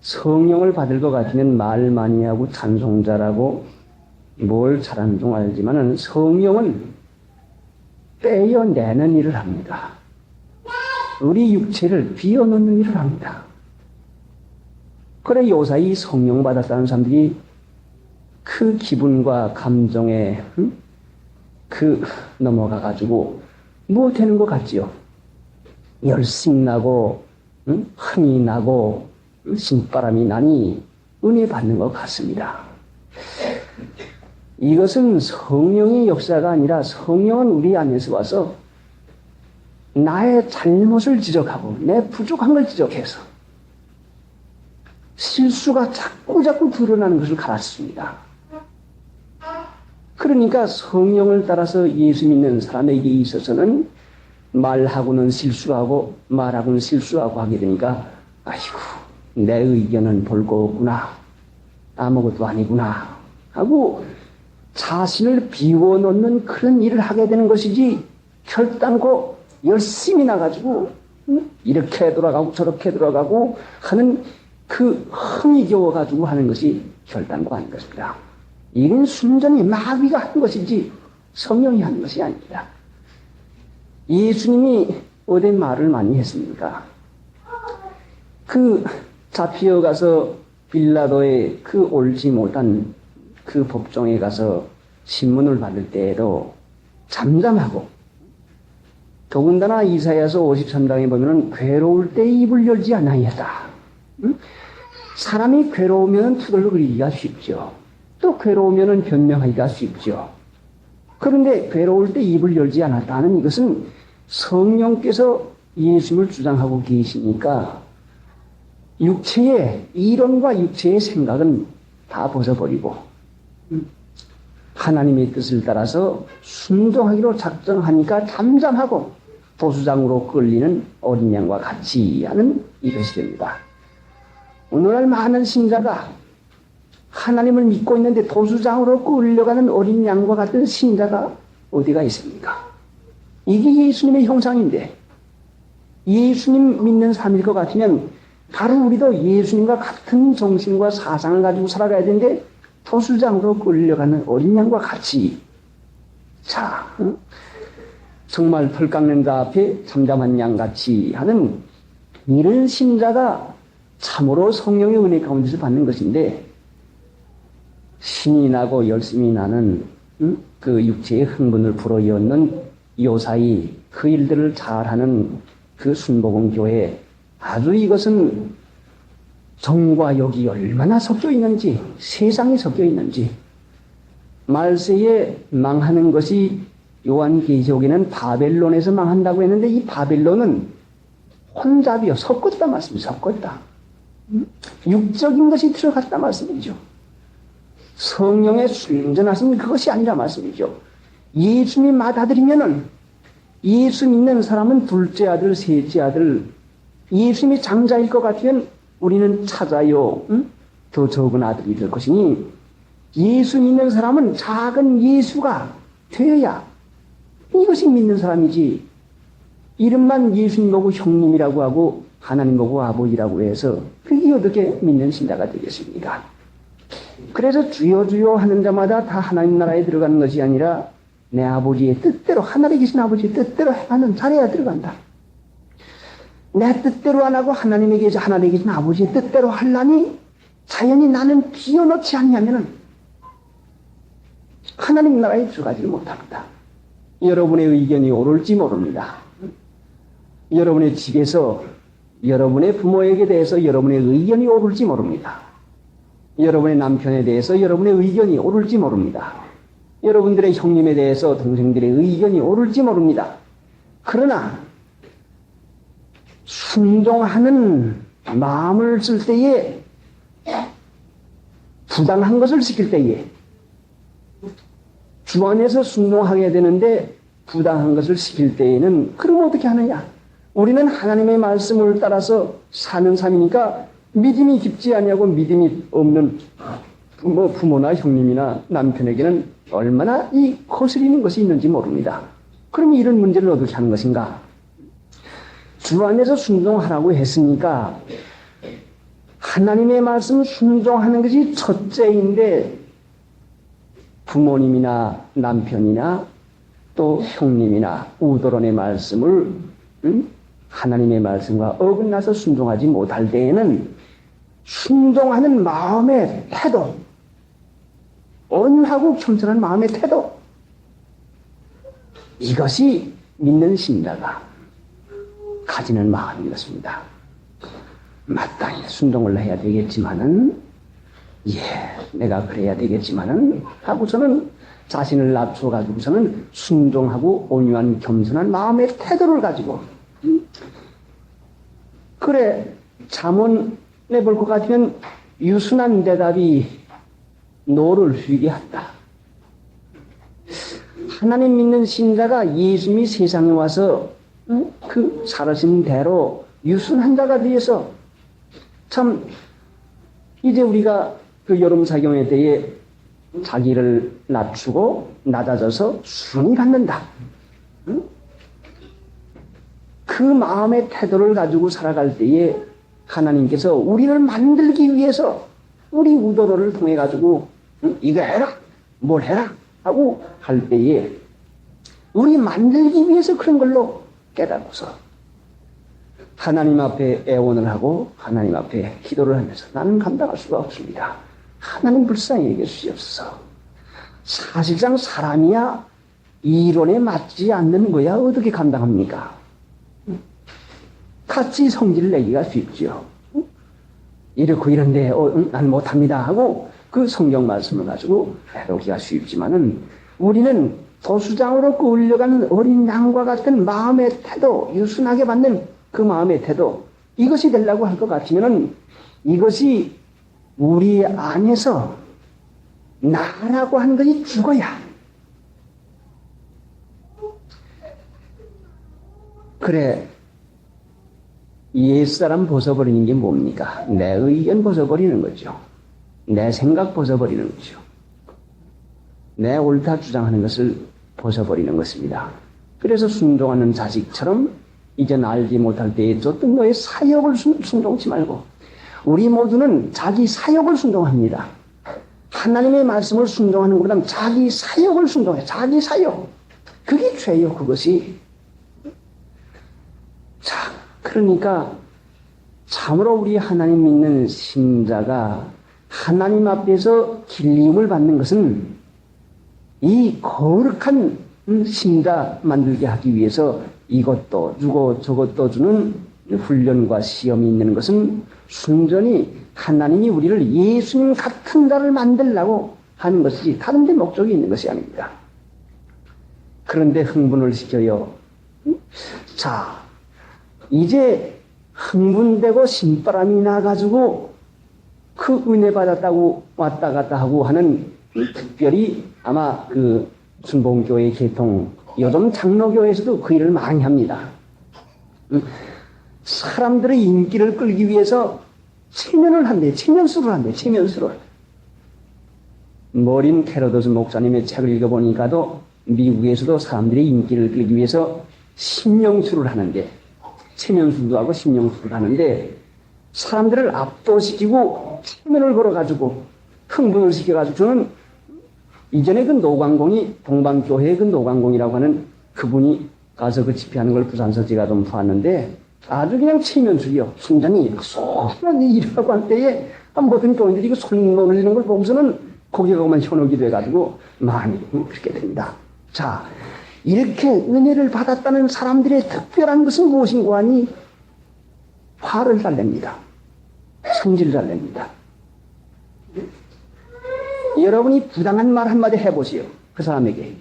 성령을 받을 것 같으면 말 많이 하고 찬송자라고 뭘 잘하는 줄 알지만은 성령은 빼어내는 일을 합니다. 우리 육체를 비워놓는 일을 합니다. 그래 요사이 성령 받았다는 사람들이 그 기분과 감정에 넘어가가지고 뭐 되는 것 같지요? 열심히 나고 흥이 나고 신바람이 나니 은혜 받는 것 같습니다. 이것은 성령의 역사가 아니라 성령은 우리 안에서 와서 나의 잘못을 지적하고 내 부족한 걸 지적해서 실수가 자꾸 드러나는 것을 가르칩니다. 그러니까 성령을 따라서 예수 믿는 사람에게 있어서는 말하고는 실수하고 말하고는 실수하고 하게 되니까 아이고 내 의견은 볼 거 없구나 아무것도 아니구나 하고 자신을 비워놓는 그런 일을 하게 되는 것이지 결단코 열심히 나가지고 이렇게 돌아가고 저렇게 돌아가고 하는 그 흥이 겨워가지고 하는 것이 결단코 아닌 것입니다. 이건 순전히 마귀가 한 것이지 성령이 한 것이 아닙니다. 예수님이 어디 말을 많이 했습니까? 그 잡혀가서 빌라도의 그 옳지 못한 그 법정에 가서 신문을 받을 때에도 잠잠하고 더군다나 이사야서 53장에 보면은 괴로울 때 입을 열지 않아야다. 사람이 괴로우면 투덜거리기가 쉽죠. 또 괴로우면 변명하기가 쉽죠. 그런데 괴로울 때 입을 열지 않았다는 이것은 성령께서 예수님을 주장하고 계시니까 육체의 이론과 육체의 생각은 다 벗어버리고 하나님의 뜻을 따라서 순종하기로 작정하니까 잠잠하고 도수장으로 끌리는 어린 양과 같이 하는 이것이 됩니다. 오늘날 많은 신자가 하나님을 믿고 있는데 도수장으로 끌려가는 어린 양과 같은 신자가 어디가 있습니까? 이게 예수님의 형상인데 예수님 믿는 사람일 것 같으면 바로 우리도 예수님과 같은 정신과 사상을 가지고 살아가야 되는데 도수장으로 끌려가는 어린 양과 같이 정말 털 깎는 자 앞에 잠잠한 양같이 하는 이런 신자가 참으로 성령의 은혜 가운데서 받는 것인데 신이 나고 열심히 나는 그 육체의 흥분을 불어넣는 요사이 그 일들을 잘하는 그 순복음교회 아주 이것은 정과 역이 얼마나 섞여 있는지 세상이 섞여 있는지 말세에 망하는 것이 요한계시록에는 바벨론에서 망한다고 했는데 이 바벨론은 혼잡이요 섞었다 말씀이죠. 섞었다. 육적인 것이 들어갔다 말씀이죠. 성령의 순전하신 그것이 아니라 말씀이죠. 예수님 맏아들이면은 예수 믿는 사람은 둘째 아들, 셋째 아들, 예수님이 장자일 것 같으면 우리는 찾아요. 더 적은 아들이 될 것이니 예수 믿는 사람은 작은 예수가 되어야 이것이 믿는 사람이지 이름만 예수님 보고 형님이라고 하고 하나님 보고 아버지라고 해서 그게 어떻게 믿는 신자가 되겠습니까? 그래서 주여 주여 하는 자마다 다 하나님 나라에 들어가는 것이 아니라 내 아버지의 뜻대로 하늘에 계신 아버지의 뜻대로 하는 자리에 들어간다. 내 뜻대로 안 하고 하나님에 계신 아버지의 뜻대로 하려니 자연히 나는 비워놓지 않냐면은 하나님 나라에 들어가지 못합니다. 여러분의 의견이 옳을지 모릅니다. 여러분의 집에서 여러분의 부모에게 대해서 여러분의 의견이 옳을지 모릅니다. 여러분의 남편에 대해서 여러분의 의견이 옳을지 모릅니다. 여러분들의 형님에 대해서 동생들의 의견이 옳을지 모릅니다. 그러나 순종하는 마음을 쓸 때에 부당한 것을 지킬 때에 주 안에서 순종하게 되는데 부당한 것을 지킬 때에는 그럼 어떻게 하느냐? 우리는 하나님의 말씀을 따라서 사는 삶이니까 믿음이 깊지 않냐고 믿음이 없는 부모나 형님이나 남편에게는 얼마나 이 거스리는 것이 있는지 모릅니다. 그럼 이런 문제를 어떻게 하는 것인가? 주 안에서 순종하라고 했으니까 하나님의 말씀 순종하는 것이 첫째인데 부모님이나 남편이나 또 형님이나 우도론의 말씀을 하나님의 말씀과 어긋나서 순종하지 못할 때에는 순종하는 마음의 태도, 온유하고 겸손한 마음의 태도, 이것이 믿는 신자가 가지는 마음이었습니다. 마땅히 순종을 해야 되겠지만은, 내가 그래야 되겠지만은 하고서는 자신을 낮춰가지고서는 순종하고 온유한 겸손한 마음의 태도를 가지고, 그래 잠언에 볼 것 같으면 유순한 대답이 노를 휘게 한다. 하나님 믿는 신자가 예수님이 세상에 와서 그 살으신 대로 유순한 자가 되어서, 참 이제 우리가 그 여름 사경에 대해 자기를 낮추고 낮아져서 순히 갖는다. 그 마음의 태도를 가지고 살아갈 때에 하나님께서 우리를 만들기 위해서 우리 우도로를 통해 가지고 이거 해라, 뭘 해라 하고 할 때에 우리 만들기 위해서 그런 걸로 깨닫고서 하나님 앞에 애원을 하고 하나님 앞에 기도를 하면서 나는 감당할 수가 없습니다. 하나님 불쌍히 여겨 주시옵소서. 사실상 사람이야 이론에 맞지 않는 거야 어떻게 감당합니까? 같이 성질을 내기가 쉽죠. 이렇고 이런데 난 못합니다 하고 그 성경 말씀을 가지고 해놓기가 쉽지만은, 우리는 도수장으로 끌려가는 어린 양과 같은 마음의 태도, 유순하게 받는 그 마음의 태도, 이것이 되려고 할 것 같으면은 이것이 우리 안에서 나라고 하는 것이 죽어야, 그래 옛사람 벗어버리는 게 뭡니까? 내 의견 벗어버리는 거죠. 내 생각 벗어버리는 거죠. 내 옳다 주장하는 것을 벗어버리는 것입니다. 그래서 순종하는 자식처럼 이젠 알지 못할 때에 줬던 너의 사역을 순종치 말고, 우리 모두는 자기 사역을 순종합니다. 하나님의 말씀을 순종하는 것보다는 자기 사역을 순종해. 자기 사역. 그게 죄요, 그것이. 자, 그러니까 참으로 우리 하나님 믿는 신자가 하나님 앞에서 길림을 받는 것은 이 거룩한 신자 만들게 하기 위해서 이것도 주고 저것도 주는 훈련과 시험이 있는 것은 순전히 하나님이 우리를 예수님 같은 자를 만들려고 하는 것이지 다른 데 목적이 있는 것이 아닙니다. 그런데 흥분을 시켜요. 자, 이제 흥분되고 신바람이 나가지고 그 은혜 받았다고 왔다 갔다 하고 하는, 특별히 아마 그 순봉교회 개통, 요즘 장로교회에서도 그 일을 많이 합니다. 사람들의 인기를 끌기 위해서 체면을 한대, 체면수를 한대, 체면수를. 머린 캐러더스 목사님의 책을 읽어보니까도 미국에서도 사람들의 인기를 끌기 위해서 신령수를 하는데, 체면수도 하고 신령수를 하는데, 사람들을 압도시키고 체면을 걸어가지고 흥분을 시켜가지고, 저는 이전에 그 노광공이, 동방교회의 그 노광공이라고 하는 그분이 가서 그 집회하는 걸 부산서 제가 좀 봤는데, 아주 그냥 체면수요. 순전히 소문이 일하고 할 때에 모든 교인들이 그 손 올리는 걸 보고서는 고개가 그만 현혹이 돼가지고 마음이 그렇게 됩니다. 자, 이렇게 은혜를 받았다는 사람들의 특별한 것은 무엇인가 하니 화를 잘 냅니다. 성질을 잘 냅니다. 여러분이 부당한 말 한마디 해보세요. 그 사람에게.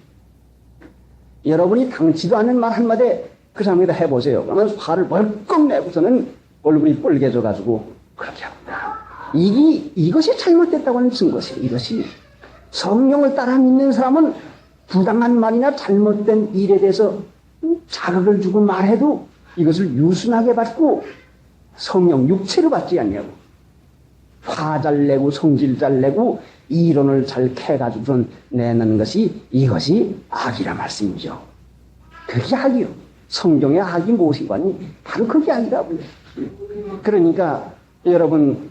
여러분이 당치도 않는 말 한마디 그 사람에게 해보세요. 그러면 화를 벌컥 내고서는 얼굴이 뻘개져가지고 그렇게 합니다. 이것이 잘못됐다고 하는 증거시. 이것이 성령을 따라 믿는 사람은 부당한 말이나 잘못된 일에 대해서 자극을 주고 말해도 이것을 유순하게 받고 성령 육체로 받지 않냐고. 화 잘 내고 성질 잘 내고 이론을 잘 캐가지고선 내는 것이, 이것이 악이라 말씀이죠. 그게 악이요. 성경의 악이 무엇이거니? 바로 그게 악이라고요. 그러니까 여러분,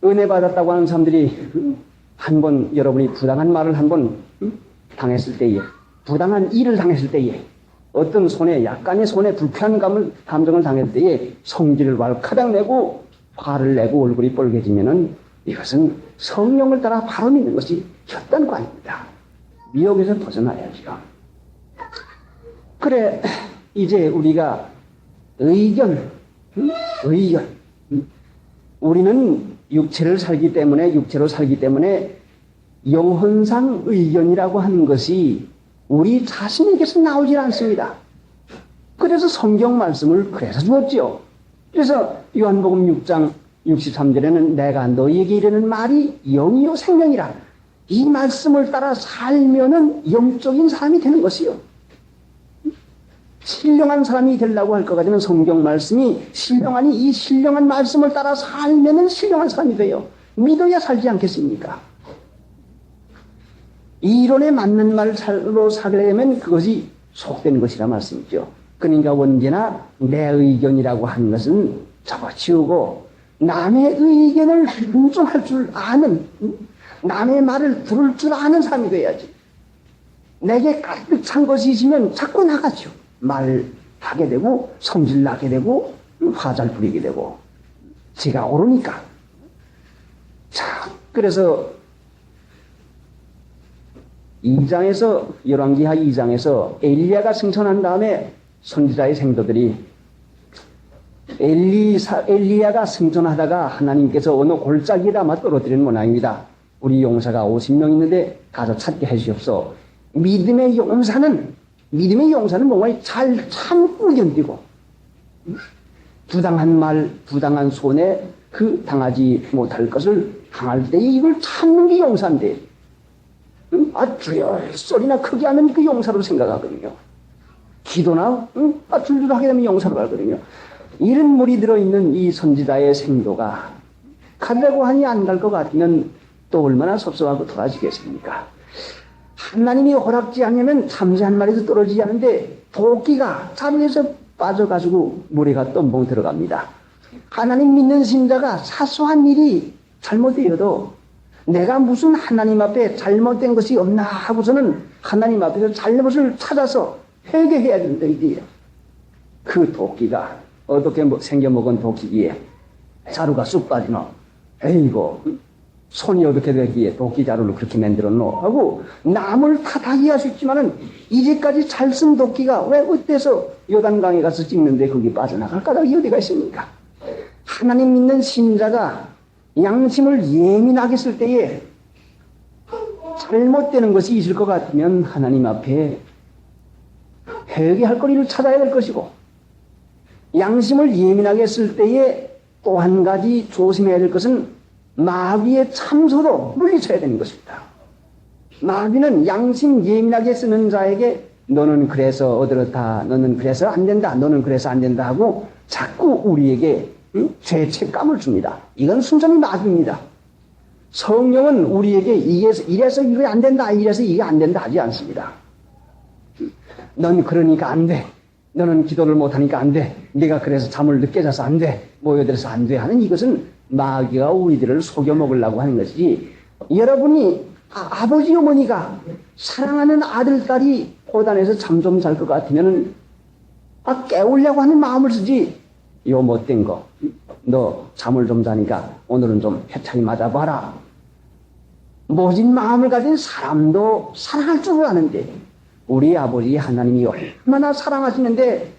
은혜 받았다고 하는 사람들이 한 번, 여러분이 부당한 말을 한 번 당했을 때에, 부당한 일을 당했을 때에 어떤 손에 약간의 손에 불쾌한 감정을 당할 때에 성질을 왈카닥 내고 화를 내고 얼굴이 빨개지면은 이것은 성령을 따라 바로 믿는 것이 혈단 관입니다. 미혹에서 벗어나야지요. 그래, 이제 우리가 의견. 우리는 육체로 살기 때문에 영혼상 의견이라고 하는 것이 우리 자신에게서 나오질 않습니다. 그래서 성경 말씀을 그래서 주었지요. 그래서 요한복음 6장 63절에는 내가 너희에게 이르는 말이 영이요 생명이라. 이 말씀을 따라 살면은 영적인 사람이 되는 것이요. 신령한 사람이 되려고 할 것 같으면 성경 말씀이 신령하니 이 신령한 말씀을 따라 살면은 신령한 사람이 돼요. 믿어야 살지 않겠습니까? 이론에 맞는 말로 살려면 그것이 속된 것이라 말씀이죠. 그러니까 언제나 내 의견이라고 하는 것은 접어치우고 남의 의견을 존중할 줄 아는, 남의 말을 들을 줄 아는 사람이 돼야지. 내게 가득 찬 것이 있으면 자꾸 나가죠. 말하게 되고 성질 나게 되고 화잘 부리게 되고 제가 오르니까. 자, 그래서 2장에서 열왕기하 2장에서 엘리야가 승천한 다음에 선지자의 생도들이 엘리야가 승천하다가 하나님께서 어느 골짜기에다 아마 떨어뜨리는 모양입니다. 우리 용사가 50명 있는데 가서 찾게 해주시옵소. 믿음의 용사는 뭔가 잘 참고 견디고 부당한 말, 부당한 손에 그 당하지 못할 것을 당할 때 이걸 참는 게 용사인데 주여 소리나 크게 하면 그 용사로 생각하거든요. 기도나 줄줄 하게 되면 용사로 가거든요. 이런 물이 들어있는 이 선지자의 생도가 가려고 하니 안 갈 것 같으면 또 얼마나 섭섭하고 돌아지겠습니까? 하나님이 허락지 않으면 참새 한 마리도 떨어지지 않는데 도끼가 자리에서 빠져가지고 모래가 덤벙 들어갑니다. 하나님 믿는 신자가 사소한 일이 잘못되어도 내가 무슨 하나님 앞에 잘못된 것이 없나 하고서는 하나님 앞에서 잘못을 찾아서 회개해야 된다 이거예요. 그 도끼가 어떻게 생겨먹은 도끼기에 자루가 쑥 빠지노. 에이고 손이 어떻게 되기에 도끼 자루를 그렇게 만들었노 하고 남을 탓하기 할 수 있지만은 이제까지 잘 쓴 도끼가 왜 어때서 요단강에 가서 찍는데 거기 빠져나갈 까닭이 어디가 있습니까? 하나님 믿는 신자가 양심을 예민하게 쓸 때에 잘못되는 것이 있을 것 같으면 하나님 앞에 회개할 거리를 찾아야 될 것이고 양심을 예민하게 쓸 때에 또 한 가지 조심해야 될 것은 마귀의 참소로 물리쳐야 되는 것입니다. 마귀는 양심 예민하게 쓰는 자에게 너는 그래서 어디렇다, 너는 그래서 안 된다, 너는 그래서 안 된다 하고 자꾸 우리에게 죄책감을 줍니다. 이건 순전히 마귀입니다. 성령은 우리에게 이래서 이게 안 된다, 이래서 이게 안 된다 하지 않습니다. 넌 그러니까 안 돼. 너는 기도를 못하니까 안 돼. 네가 그래서 잠을 늦게 자서 안 돼. 모여들어서 안 돼 하는 이것은 마귀가 우리들을 속여 먹으려고 하는 것이지. 여러분이 아버지 어머니가 사랑하는 아들 딸이 고단에서 잠 좀 잘 것 같으면은 깨우려고 하는 마음을 쓰지. 요 못된 거 너 잠을 좀 자니까 오늘은 좀 해차게 맞아봐라. 모진 마음을 가진 사람도 사랑할 줄 아는데 우리 아버지 하나님이 얼마나 사랑하시는데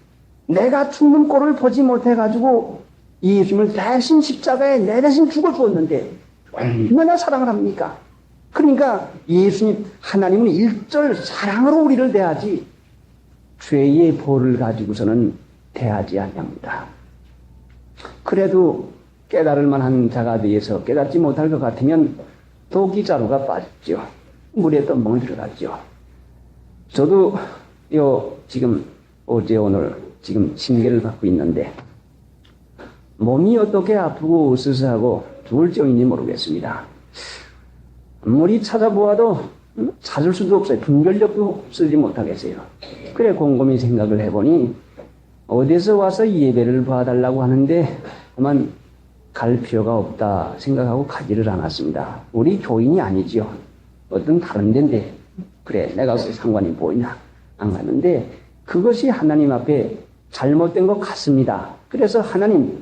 내가 죽는 꼴을 보지 못해가지고 예수님을 대신 십자가에 내 대신 죽어 주었는데 얼마나 사랑을 합니까? 그러니까 예수님 하나님은 일절 사랑으로 우리를 대하지 죄의 벌을 가지고서는 대하지 아니합니다. 그래도 깨달을 만한 자가 되어서 깨닫지 못할 것 같으면 도끼자루가 빠졌죠. 물에 덤벙 들어갔죠. 저도 지금 어제 오늘 지금 징계를 받고 있는데 몸이 어떻게 아프고 으스스하고 죽을 정인지 모르겠습니다. 아무리 찾아보아도 찾을 수도 없어요. 분별력도 쓰지 못하겠어요. 그래 곰곰이 생각을 해보니 어디서 와서 예배를 봐달라고 하는데 그만 갈 필요가 없다 생각하고 가지를 않았습니다. 우리 교인이 아니지요. 어떤 다른 데인데 그래 내가 그 상관이 보이나 안 가는데 그것이 하나님 앞에 잘못된 것 같습니다. 그래서 하나님의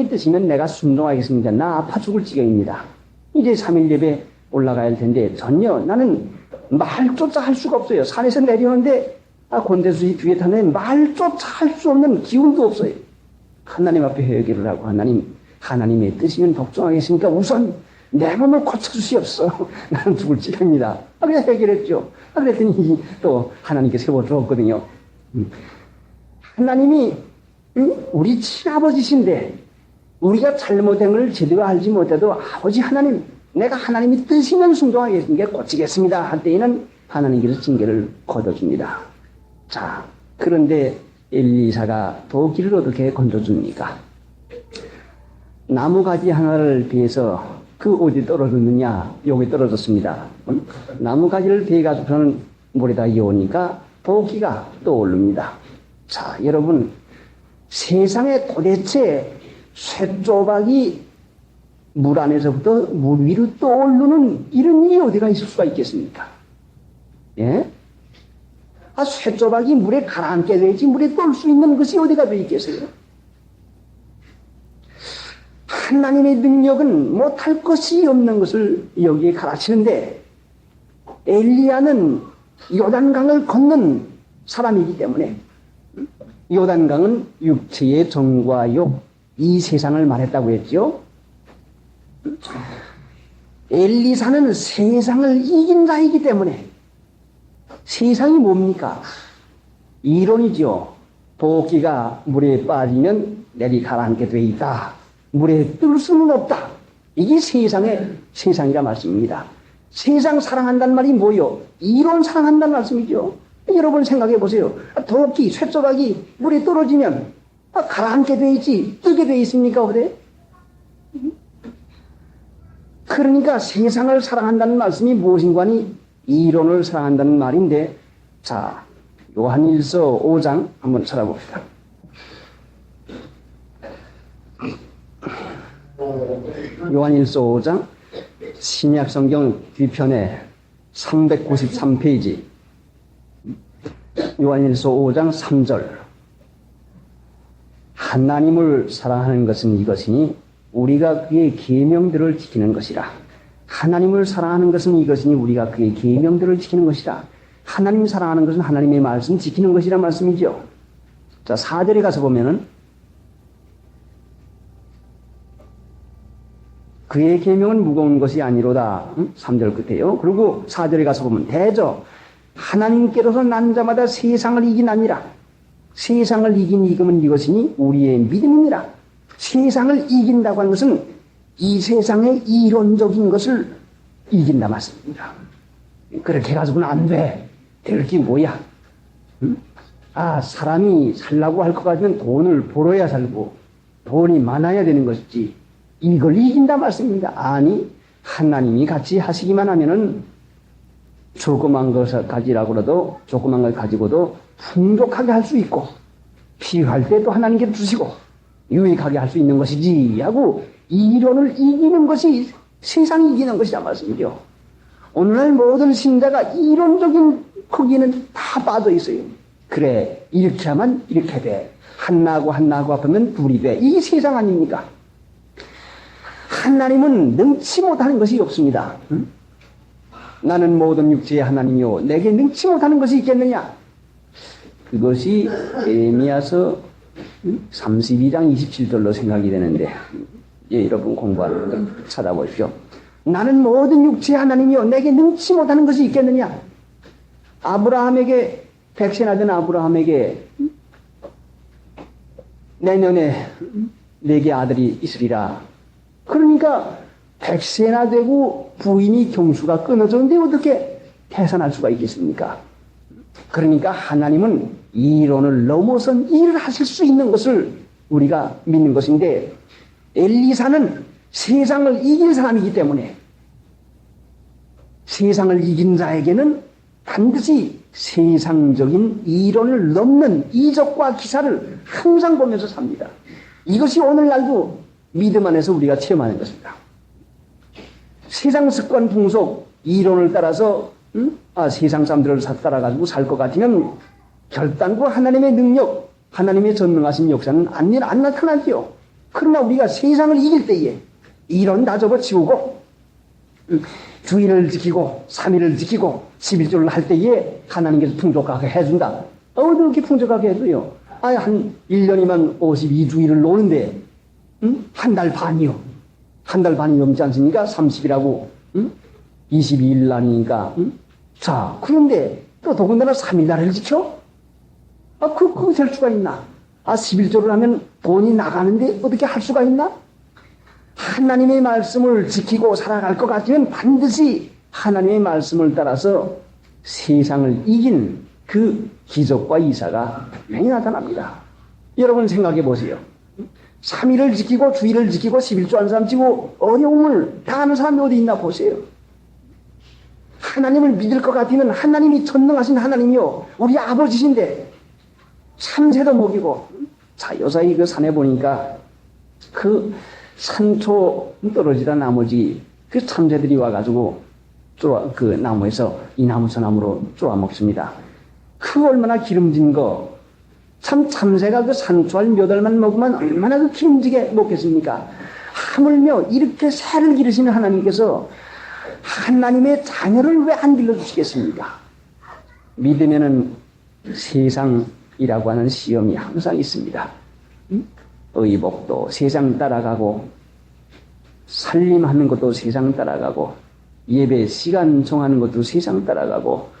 뜻이면 내가 순종하겠습니다. 나 아파 죽을 지경입니다. 이제 3일 예배 올라가야 할 텐데 전혀 나는 말조차 할 수가 없어요. 산에서 내려오는데 권대수이 뒤에 타는데 말조차 할 수 없는 기운도 없어요. 하나님 앞에 회개를 하고 하나님의 뜻이면 복종하겠습니까? 우선 내 몸을 고쳐주시옵소서. 나는 죽을 지경입니다. 그냥 해결했죠. 그랬더니 또 하나님께 세워주었거든요. 하나님이 우리 친아버지신데 우리가 잘못된 걸 제대로 알지 못해도 아버지 하나님, 내가 하나님이 뜻이면 순종하겠습니다. 고치겠습니다. 할 때에는 하나님께서 징계를 거둬줍니다. 자, 그런데 엘리사가 도끼를 어떻게 건져줍니까? 나무가지 하나를 베어서 그 어디 떨어졌느냐? 여기 떨어졌습니다. 나무가지를 베어가지고서는 물에다 이어오니까 도끼가 떠오릅니다. 자, 여러분, 세상에 도대체 쇠조박이 물 안에서부터 물 위로 떠오르는 이런 일이 어디가 있을 수가 있겠습니까? 예? 쇠조박이 물에 가라앉게 되지 물에 떠올 수 있는 것이 어디가 돼 있겠어요? 하나님의 능력은 못할 것이 없는 것을 여기에 가르치는데 엘리야는 요단강을 건넌 사람이기 때문에 요단강은 육체의 정과 욕, 이 세상을 말했다고 했죠. 엘리사는 세상을 이긴 자이기 때문에 세상이 뭡니까? 이론이죠. 도끼가 물에 빠지면 내리 가라앉게 돼 있다. 물에 뜰 수는 없다. 이게 세상이라 말씀입니다. 세상 사랑한다는 말이 뭐요? 이론 사랑한다는 말씀이죠. 여러분 생각해 보세요. 도끼, 쇠조각이 물에 떨어지면 가라앉게 돼 있지 뜨게 돼 있습니까? 어디? 그러니까 세상을 사랑한다는 말씀이 무엇인가니 이론을 사랑한다는 말인데, 자, 요한일서 5장 한번 찾아봅시다. 요한일서 5장 신약성경 뒤편에 393페이지 요한일서 5장 3절 하나님을 사랑하는 것은 이것이니 우리가 그의 계명들을 지키는 것이라. 하나님을 사랑하는 것은 이것이니 우리가 그의 계명들을 지키는 것이라. 하나님 사랑하는 것은 하나님의 말씀 지키는 것이란 말씀이죠. 자, 4절에 가서 보면은 그의 계명은 무거운 것이 아니로다. 3절 끝에요. 그리고 4절에 가서 보면 대저 하나님께로서 난 자마다 세상을 이기나니라. 세상을 이긴 이금은 이것이니 우리의 믿음이니라. 세상을 이긴다고 하는 것은 이 세상의 이론적인 것을 이긴다 말씀입니다. 그렇게 해가지고는 안 돼. 될 게 뭐야? 응? 사람이 살라고 할 것 같으면 돈을 벌어야 살고 돈이 많아야 되는 것이지 이걸 이긴다 말씀입니다. 아니, 하나님이 같이 하시기만 하면은 조그만 것을 가지라고라도 조그만 걸 가지고도 풍족하게 할 수 있고 필요할 때도 하나님께 주시고 유익하게 할 수 있는 것이지 하고 이론을 이기는 것이 세상이 이기는 것이란 말씀이죠. 오늘날 모든 신자가 이론적인 거기는 다 빠져 있어요. 그래, 이렇게 하면 이렇게 돼. 하나하고 합하면 둘이 돼. 이게 세상 아닙니까? 하나님은 능치 못하는 것이 없습니다. 응? 나는 모든 육체의 하나님이요 내게 능치 못하는 것이 있겠느냐? 그것이 에레미야서 32장 27절로 생각이 되는데 여러분 공부하는 걸 찾아보십시오. 나는 모든 육체의 하나님이요 내게 능치 못하는 것이 있겠느냐? 아브라함에게 백세나 된 아브라함에게 내년에 내게 아들이 있으리라. 그러니까 백세나 되고 부인이 경수가 끊어졌는데 어떻게 해산할 수가 있겠습니까? 그러니까 하나님은 이론을 넘어선 일을 하실 수 있는 것을 우리가 믿는 것인데 엘리사는 세상을 이길 사람이기 때문에 세상을 이긴 자에게는 반드시 세상적인 이론을 넘는 이적과 기사를 항상 보면서 삽니다. 이것이 오늘날도 믿음 안에서 우리가 체험하는 것입니다. 세상 습관 풍속 이론을 따라서 세상 사람들을 따라가지고 살 것 같으면 결단과 하나님의 능력, 하나님의 전능하신 역사는 안 나타나지요. 그러나 우리가 세상을 이길 때에 이런 다 접어치우고 주일을 지키고 3일을 지키고 11조를 할 때에 하나님께서 풍족하게 해준다. 어떻게 풍족하게 해줘요? 한 1년이면 52주일을 노는데 한 달 반이요. 한 달 반이 넘지 않습니까? 30일하고 22일 날이니까. 자, 그런데 또 더군다나 3일 날을 지켜? 그거 될 수가 있나? 11조를 하면 돈이 나가는데 어떻게 할 수가 있나? 하나님의 말씀을 지키고 살아갈 것 같으면 반드시 하나님의 말씀을 따라서 세상을 이긴 그 기적과 이사가 분명히 나타납니다. 여러분 생각해 보세요. 3일을 지키고 주일을 지키고 11조 하는 사람 지고 어려움을 당하는 사람이 어디 있나 보세요. 하나님을 믿을 것 같으면 하나님이 전능하신 하나님이요. 우리 아버지신데 참새도 먹이고. 자, 요사이 그 산에 보니까 그 산초 떨어지다 나머지 그 참새들이 와가지고 그 나무에서 이 나무 저 나무로 쪼아 먹습니다. 그 얼마나 기름진 거. 참 참새가 그 산초알 몇 알만 먹으면 얼마나 그 기름지게 먹겠습니까? 하물며 이렇게 새를 기르시는 하나님께서 하나님의 자녀를 왜 안 길러주시겠습니까? 믿으면은 세상이라고 하는 시험이 항상 있습니다. 의복도 세상 따라가고 살림하는 것도 세상 따라가고 예배 시간 정하는 것도 세상 따라가고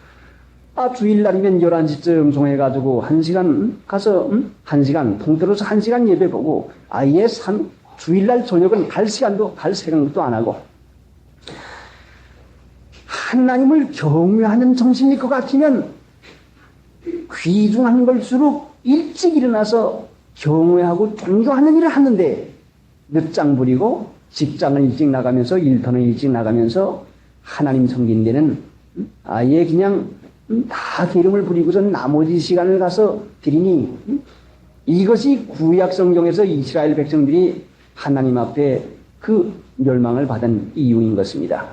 주일날이면 11시쯤 정해가지고 1시간 가서 1시간 통틀어서 1시간 예배 보고 아예 주일날 저녁은 갈 생각도 안 하고 하나님을 경외하는 정신일 것 같으면 귀중한 걸수록 일찍 일어나서 경외하고 존경하는 일을 하는데 늦장 부리고 직장을 일찍 나가면서 일터는 일찍 나가면서 하나님 섬긴 데는 아예 그냥 다 기름을 부리고서 나머지 시간을 가서 드리니 이것이 구약 성경에서 이스라엘 백성들이 하나님 앞에 그 멸망을 받은 이유인 것입니다.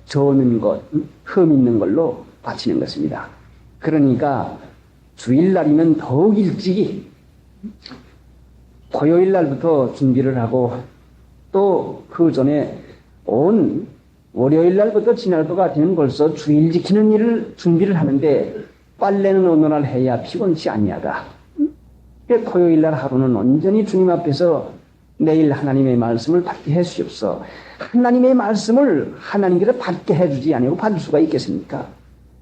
저는 것, 흠 있는 걸로 바치는 것입니다. 그러니까 주일날이면 더욱 일찍이 토요일 날부터 준비를 하고 또 그 전에 온 월요일 날부터 지날 것 같으면 벌써 주일 지키는 일을 준비를 하는데 빨래는 어느 날 해야 피곤치 아니하다. 토요일 날 하루는 온전히 주님 앞에서 내일 하나님의 말씀을 받게 해 주시옵소서. 하나님의 말씀을 하나님께서 받게 해주지 아니고 받을 수가 있겠습니까?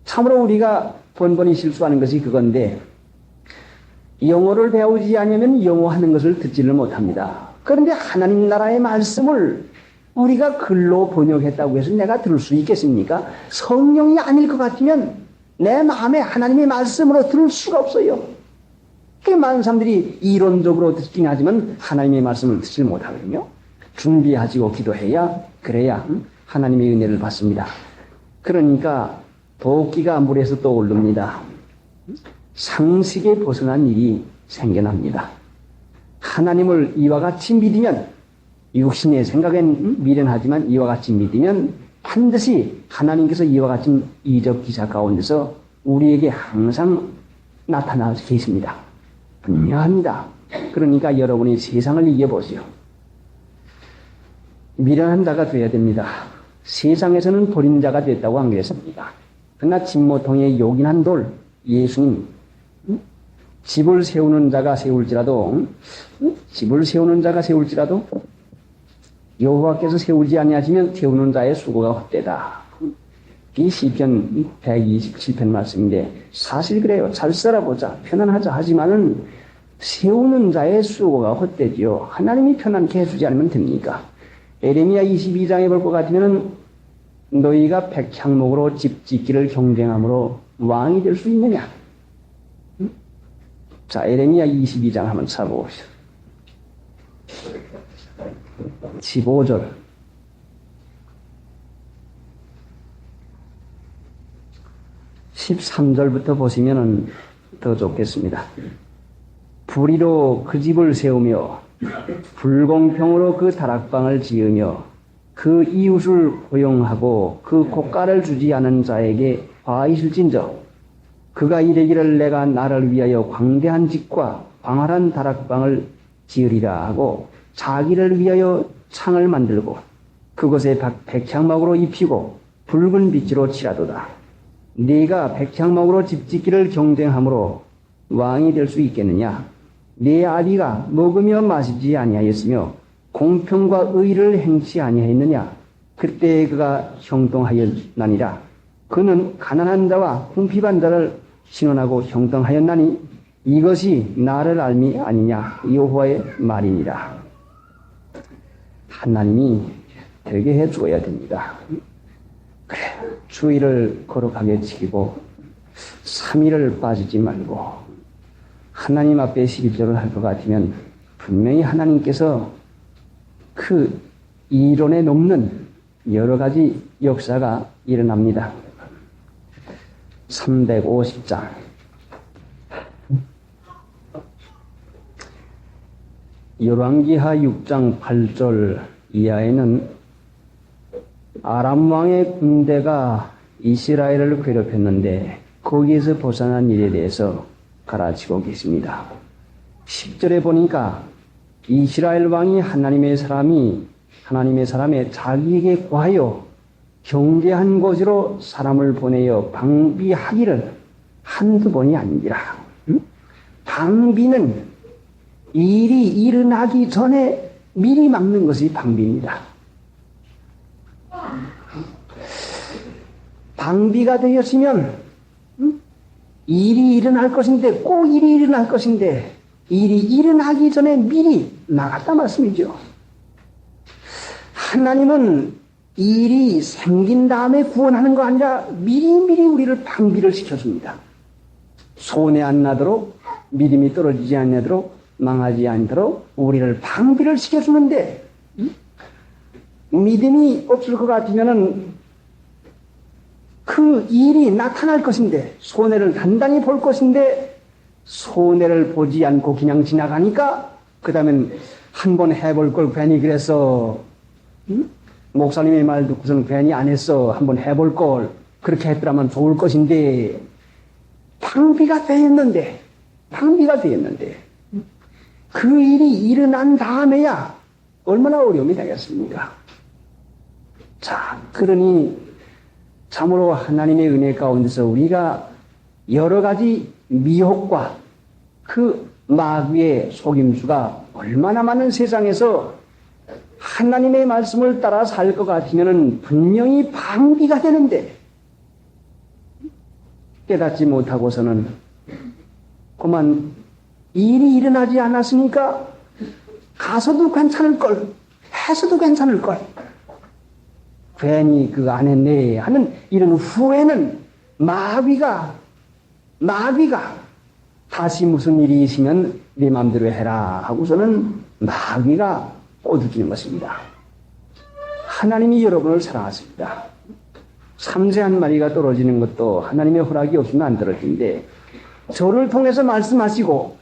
참으로 우리가 번번이 실수하는 것이 그건데 영어를 배우지 않으면 영어 하는 것을 듣지를 못합니다. 그런데 하나님 나라의 말씀을 우리가 글로 번역했다고 해서 내가 들을 수 있겠습니까? 성령이 아닐 것 같으면 내 마음에 하나님의 말씀으로 들을 수가 없어요. 많은 사람들이 이론적으로 듣긴 하지만 하나님의 말씀을 듣지 못하거든요. 준비하시고 기도해야 그래야 하나님의 은혜를 받습니다. 그러니까 도끼가 물에서 떠오릅니다. 상식에 벗어난 일이 생겨납니다. 하나님을 이와 같이 믿으면 육신의 생각엔 미련하지만 이와 같이 믿으면 반드시 하나님께서 이와 같은 이적 기사 가운데서 우리에게 항상 나타나 계십니다. 분명합니다. 그러니까 여러분이 세상을 이겨보세요. 미련한 자가 되어야 됩니다. 세상에서는 버린 자가 됐다고 안 그랬습니다. 그러나 진모통에 요긴한 돌, 예수님, 집을 세우는 자가 세울지라도 여호와께서 세우지 아니하시면 세우는 자의 수고가 헛되다. 이 시편 127편 말씀인데 사실 그래요. 잘 살아보자, 편안하자 하지만은 세우는 자의 수고가 헛되지요. 하나님이 편안케 해주지 않으면 됩니까? 에레미야 22장에 볼 것 같으면 너희가 백향목으로 집 짓기를 경쟁함으로 왕이 될 수 있느냐? 자, 에레미야 22장 한번 찾아보시죠. 15절. 13절부터 보시면 더 좋겠습니다. 불의로 그 집을 세우며 불공평으로 그 다락방을 지으며 그 이웃을 호용하고 그 고가를 주지 않은 자에게 화이실진저 그가 이르기를 내가 나를 위하여 광대한 집과 광활한 다락방을 지으리라 하고 자기를 위하여 창을 만들고 그곳에 백향목으로 입히고 붉은 빛으로 칠하도다. 네가 백향목으로 집 짓기를 경쟁함으로 왕이 될 수 있겠느냐? 네 아비가 먹으며 마시지 아니하였으며 공평과 의를 행치 아니하였느냐? 그때 그가 형통하였나니라. 그는 가난한 자와 궁핍한 자를 신원하고 형통하였나니 이것이 나를 알미 아니냐? 여호와의 말이니라. 하나님이 되게 해주어야 됩니다. 그래, 주의를 거룩하게 지키고 3일을 빠지지 말고 하나님 앞에 11절을 할 것 같으면 분명히 하나님께서 그 이론에 넘는 여러 가지 역사가 일어납니다. 350장 열왕기하 6장 8절 이하에는 아람 왕의 군대가 이스라엘을 괴롭혔는데 거기에서 벗어난 일에 대해서 가르치고 계십니다. 10절에 보니까 이스라엘 왕이 하나님의 사람의 자기에게 구하여 경계한 곳으로 사람을 보내어 방비하기를 한두 번이 아니라 방비는 일이 일어나기 전에 미리 막는 것이 방비입니다. 방비가 되었으면 일이 일어날 것인데 꼭 일이 일어날 것인데 일이 일어나기 전에 미리 막았다 말씀이죠. 하나님은 일이 생긴 다음에 구원하는 거 아니라 미리미리 우리를 방비를 시켜줍니다. 손해 안 나도록 믿음이 떨어지지 않도록 망하지 않도록 우리를 방비를 시켜주는데 믿음이 없을 것 같으면은 그 일이 나타날 것인데 손해를 단단히 볼 것인데 손해를 보지 않고 그냥 지나가니까 그 다음엔 한번 해볼 걸 괜히 그래서 목사님의 말 듣고서는 괜히 안 했어. 한번 해볼 걸 그렇게 했더라면 좋을 것인데 방비가 되었는데 그 일이 일어난 다음에야 얼마나 어려움이 되겠습니까? 자, 그러니 참으로 하나님의 은혜 가운데서 우리가 여러 가지 미혹과 그 마귀의 속임수가 얼마나 많은 세상에서 하나님의 말씀을 따라 살 것 같으면 분명히 방비가 되는데 깨닫지 못하고서는 그만 일이 일어나지 않았으니까 가서도 괜찮을 걸, 해서도 괜찮을 걸, 괜히 그거 안 했네 하는 이런 후회는 마귀가 다시 무슨 일이 있으면 네 마음대로 해라 하고서는 마귀가 꼬드기는 것입니다. 하나님이 여러분을 사랑하십니다. 삼재 한 마리가 떨어지는 것도 하나님의 허락이 없으면 안 떨어지는데 저를 통해서 말씀하시고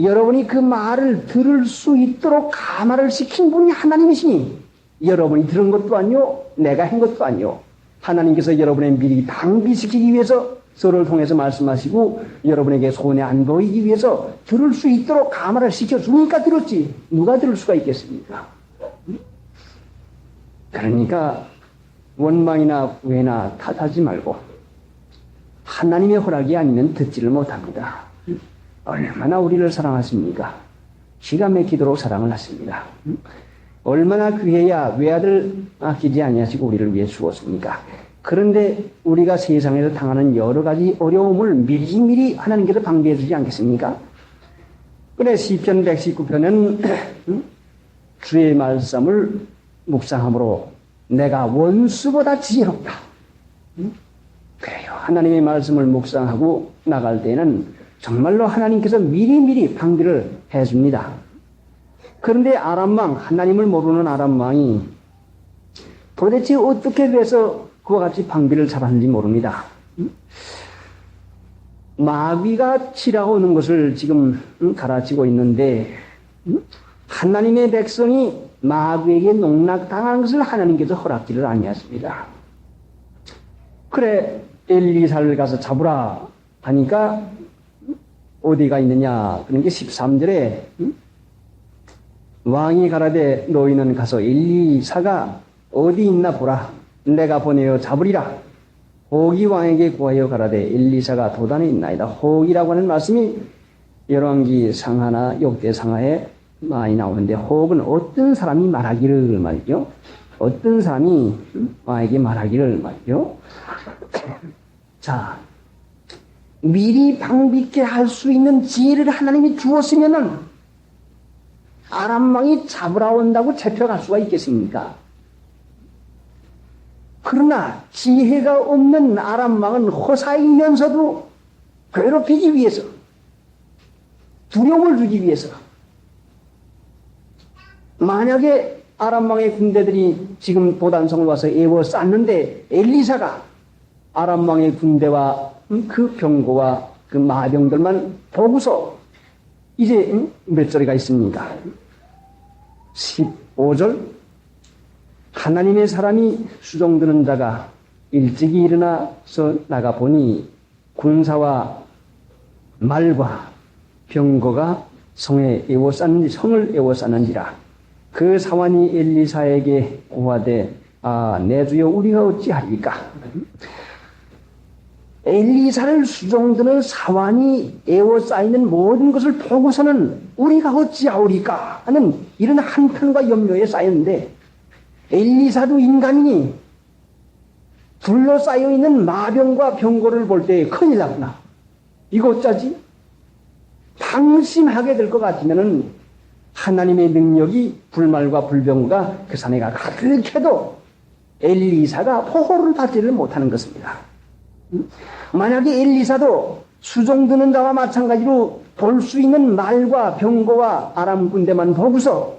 여러분이 그 말을 들을 수 있도록 감화를 시킨 분이 하나님이시니 여러분이 들은 것도 아니요 내가 한 것도 아니요 하나님께서 여러분의 미리 방비시키기 위해서 저를 통해서 말씀하시고 여러분에게 손해 안 보이기 위해서 들을 수 있도록 감화를 시켜주니까 들었지 누가 들을 수가 있겠습니까? 그러니까 원망이나 후회나 탓하지 말고 하나님의 허락이 아니면 듣지를 못합니다. 얼마나 우리를 사랑하십니까? 기가 막히도록 사랑을 하십니다. 얼마나 그해야 외아들 아끼지 아니하시고 우리를 위해 죽었습니까? 그런데 우리가 세상에서 당하는 여러 가지 어려움을 미리미리 하나님께서 방비해 주지 않겠습니까? 그래 시편 119편은 주의 말씀을 묵상함으로 내가 원수보다 지혜롭다. 그래요. 하나님의 말씀을 묵상하고 나갈 때는 정말로 하나님께서 미리미리 방비를 해줍니다. 그런데 아람왕, 하나님을 모르는 아람왕이 도대체 어떻게 돼서 그와 같이 방비를 잡았는지 모릅니다. 마귀가 치라오는 것을 지금 가르치고 있는데 하나님의 백성이 마귀에게 농락당한 것을 하나님께서 허락지를 아니하십니다. 그래 엘리사를 가서 잡으라 하니까 어디가 있느냐? 그런 게 13절에 왕이 가라되 너희는 가서 엘리사가 어디 있나 보라. 내가 보내어 잡으리라. 호기 왕에게 구하여 가라되 엘리사가 도단에 있나이다. 호기라고 하는 말씀이 열왕기 상하나 역대 상하에 많이 나오는데 혹은 어떤 사람이 말하기를 말이죠. 어떤 사람이 왕에게 말하기를 말이죠. 자, 미리 방비케 할 수 있는 지혜를 하나님이 주었으면은 아람 왕이 잡으러 온다고 잡혀갈 수가 있겠습니까? 그러나 지혜가 없는 아람 왕은 호사이면서도 괴롭히기 위해서, 두려움을 주기 위해서, 만약에 아람 왕의 군대들이 지금 도단성을 와서 에워쌌는데 엘리사가 아람 왕의 군대와 그 병거와 그 마병들만 보고서 이제 몇 절이가 있습니까? 15절 하나님의 사람이 수종드는 자가 일찍이 일어나서 나가보니 군사와 말과 병거가 성을 에워쌌는지라. 그 사환이 엘리사에게 고하되 내 주여 우리가 어찌하리까? 엘리사를 수종드는 사환이 에워싸이는 모든 것을 보고서는 우리가 어찌하오리까 하는 이런 한편과 염려에 쌓였는데 엘리사도 인간이니 둘러싸여 있는 마병과 병거를 볼 때 큰일 났구나. 이거 어쩌지? 방심하게 될 것 같으면은 하나님의 능력이 불말과 불병과 그 산에 가득해도 엘리사가 보호를 받지를 못하는 것입니다. 만약에 엘리사도 수종드는 자와 마찬가지로 볼 수 있는 말과 병거와 아람 군대만 보고서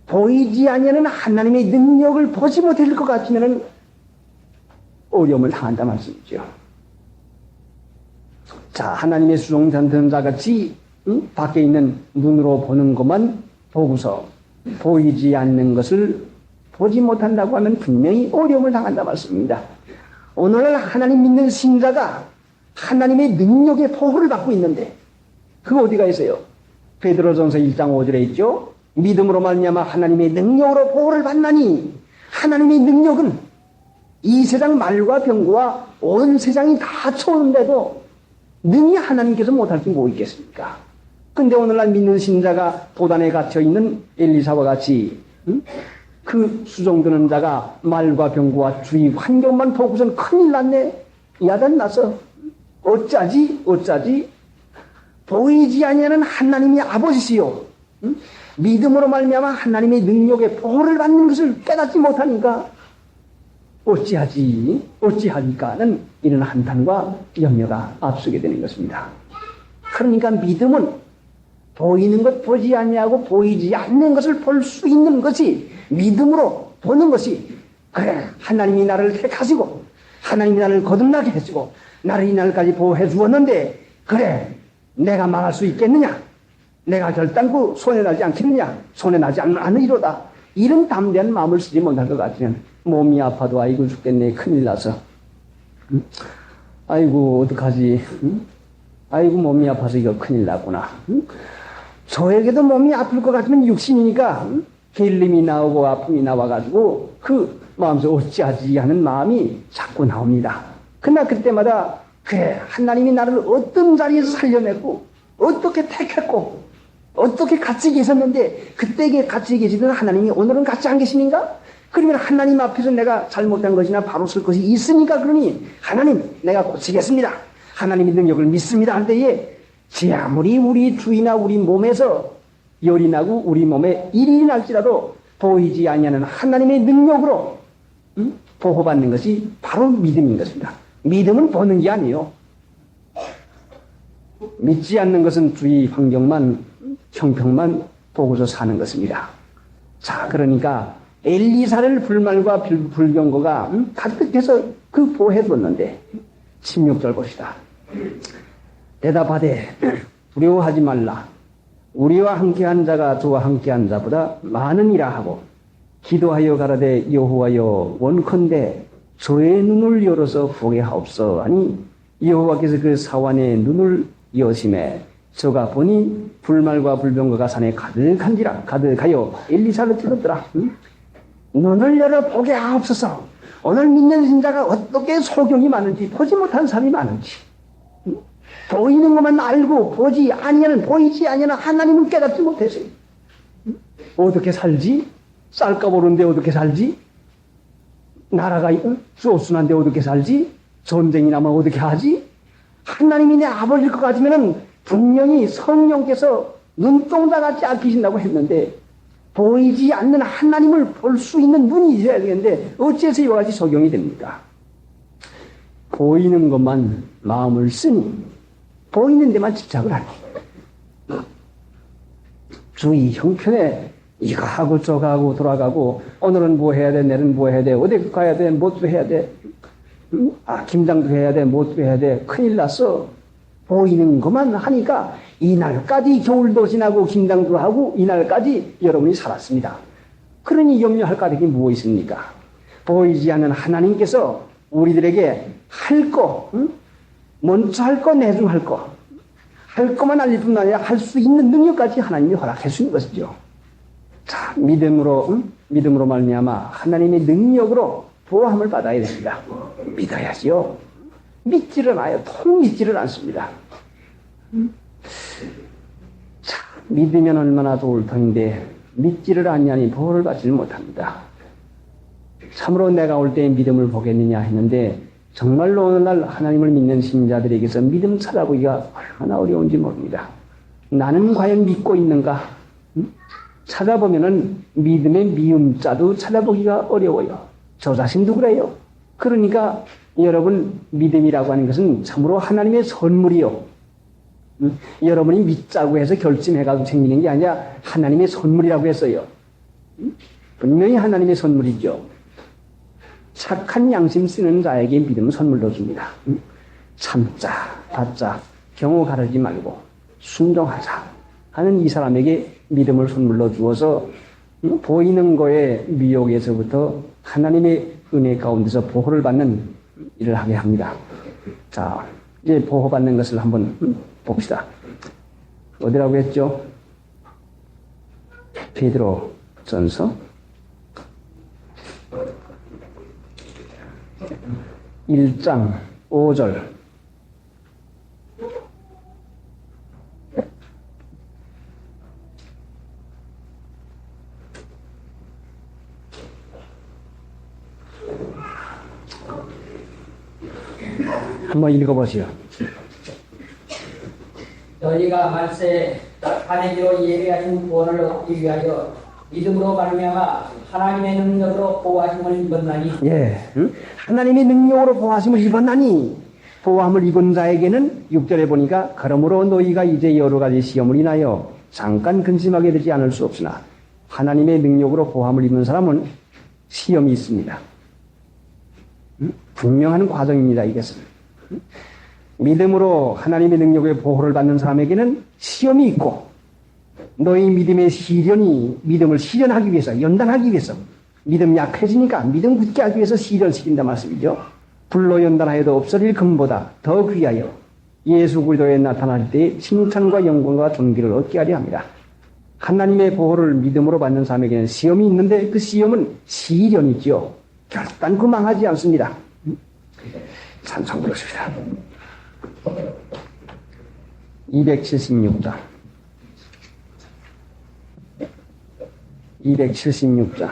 보이지 아니하는 하나님의 능력을 보지 못할 것 같으면 어려움을 당한다 말씀이죠. 자, 하나님의 수종드는 자같이 밖에 있는 눈으로 보는 것만 보고서 보이지 않는 것을 보지 못한다고 하면 분명히 어려움을 당한다 말씀입니다. 오늘날 하나님 믿는 신자가 하나님의 능력의 보호를 받고 있는데 그거 어디가 있어요? 베드로전서 1장 5절에 있죠. 믿음으로 말미암아 하나님의 능력으로 보호를 받나니 하나님의 능력은 이 세상 말과 병거와 온 세상이 다 쳐오는데도 능히 하나님께서 못할 게 뭐 있겠습니까? 근데 오늘날 믿는 신자가 도단에 갇혀있는 엘리사와 같이 그 수종드는 자가 말과 병거와 주위 환경만 보고선 큰일 났네. 야단 나서 어쩌지 보이지 아니하는 하나님이 아버지시요 믿음으로 말미암아 하나님의 능력의 보호를 받는 것을 깨닫지 못하니까 어찌하니까는 이런 한탄과 염려가 앞서게 되는 것입니다. 그러니까 믿음은 보이는 것 보지 아니하고 보이지 않는 것을 볼 수 있는 것이 믿음으로 보는 것이 그래 하나님이 나를 택하시고 하나님이 나를 거듭나게 해주고 나를 이날까지 보호해 주었는데 그래 내가 망할 수 있겠느냐? 내가 결단코 손해나지 않겠느냐? 손해나지 않으리로다. 이런 담대한 마음을 쓰지 못할 것 같으면 몸이 아파도 아이고 죽겠네 큰일 나서 아이고 어떡하지? 아이고 몸이 아파서 이거 큰일 났구나. 저에게도 몸이 아플 것 같으면 육신이니까 결림이 나오고 아픔이 나와가지고 그 마음에서 어찌하지 하는 마음이 자꾸 나옵니다. 그러나 그때마다 그래 하나님이 나를 어떤 자리에서 살려냈고 어떻게 택했고 어떻게 같이 계셨는데 그때 같이 계시던 하나님이 오늘은 같이 안 계십니까? 그러면 하나님 앞에서 내가 잘못한 것이나 바로 쓸 것이 있으니까 그러니 하나님 내가 고치겠습니다. 하나님의 능력을 믿습니다 할 때에 제 아무리 우리 주위나 우리 몸에서 열이 나고 우리 몸에 일이 날지라도 보이지 아니하는 하나님의 능력으로 보호받는 것이 바로 믿음인 것입니다. 믿음은 보는 게 아니에요. 믿지 않는 것은 주위 환경만 형평만 보고서 사는 것입니다. 자, 그러니까 엘리사를 불말과 불경거가 가득해서 그 보호해뒀는데 16절 봅시다. 대답하되 두려워하지 말라. 우리와 함께한 자가 저와 함께한 자보다 많으니라 하고 기도하여 가라되 여호와여 원컨대 저의 눈을 열어서 보게 하옵소 하니 여호와께서 그 사환의 눈을 여심해 저가 보니 불말과 불병거가 산에 가득하여 엘리사를 찔렀더라. 눈을 열어 보게 하옵소서. 오늘 믿는 신자가 어떻게 소경이 많은지, 보지 못한 사람이 많은지, 보이는 것만 알고 보이지 아니하는 하나님은 깨닫지 못했어요. 어떻게 살지? 쌀값 오르는데 어떻게 살지? 나라가 쏘순한데 어떻게 살지? 전쟁이 나면 어떻게 하지? 하나님이 내 아버지일 것 같으면 분명히 성령께서 눈동자같이 아끼신다고 했는데, 보이지 않는 하나님을 볼 수 있는 눈이 있어야 되는데 어째서 이와 같이 적용이 됩니까? 보이는 것만 마음을 쓰니, 보이는 데만 집착을 하니, 주의 형편에 이거 하고 저거 하고 돌아가고, 오늘은 뭐 해야 돼, 내일은 뭐 해야 돼, 어디 가야 돼, 뭐도 해야 돼, 김장도 해야 돼, 뭐도 해야 돼, 큰일 났어. 보이는 것만 하니까 이날까지 겨울도 지나고 김장도 하고 이날까지 여러분이 살았습니다. 그러니 염려할 까닭이 무엇 있습니까? 보이지 않는 하나님께서 우리들에게 할 거, 먼저 할 거, 내중할 거, 할 것만 알릴 뿐만 아니라 할 수 있는 능력까지 하나님이 허락해 주는 것이죠. 자, 믿음으로 말미암아 하나님의 능력으로 보호함을 받아야 됩니다. 믿어야지요. 믿지를 않아요. 통 믿지를 않습니다. 자, 믿으면 얼마나 좋을 터인데 믿지를 않냐니 보호를 받지를 못합니다. 참으로 내가 올 때에 믿음을 보겠느냐 했는데, 정말로 오늘날 하나님을 믿는 신자들에게서 믿음 찾아보기가 얼마나 어려운지 모릅니다. 나는 과연 믿고 있는가? 찾아보면은 믿음의 미음자도 찾아보기가 어려워요. 저 자신도 그래요. 그러니까 여러분, 믿음이라고 하는 것은 참으로 하나님의 선물이요. 여러분이 믿자고 해서 결심해가지고 생기는 게 아니라 하나님의 선물이라고 했어요. 분명히 하나님의 선물이죠. 착한 양심 쓰는 자에게 믿음은 선물로 줍니다. 참자, 받자, 경우 가르지 말고 순종하자 하는 이 사람에게 믿음을 선물로 주어서 보이는 거에 미혹에서부터 하나님의 은혜 가운데서 보호를 받는 일을 하게 합니다. 자, 이제 보호받는 것을 한번 봅시다. 어디라고 했죠? 베드로 전서 1장 5절. 한번 읽어보시오. 너희가 말세 하늘로 예배하신 구원을 얻기 위하여 믿음으로 말미암아 하나님의 능력으로 보호하심을 입었나니. 예, 하나님의 능력으로 보호하심을 입었나니. 보호함을 입은 자에게는 6절에 보니까 그러므로 너희가 이제 여러 가지 시험을 인하여 잠깐 근심하게 되지 않을 수 없으나 하나님의 능력으로 보호함을 입은 사람은 시험이 있습니다. 분명한 과정입니다. 이것은 믿음으로 하나님의 능력의 보호를 받는 사람에게는 시험이 있고, 너희 믿음의 시련이 믿음을 시련하기 위해서, 연단하기 위해서, 믿음 약해지니까 믿음 굳게 하기 위해서 시련시킨다 말씀이죠. 불로 연단하여도 없어질 금보다 더 귀하여 예수 그리스도에 나타날 때 칭찬과 영광과 존귀를 얻게 하려 합니다. 하나님의 보호를 믿음으로 받는 사람에게는 시험이 있는데 그 시험은 시련이죠. 결단코 망하지 않습니다. 찬송 부르십시다. 276장 276장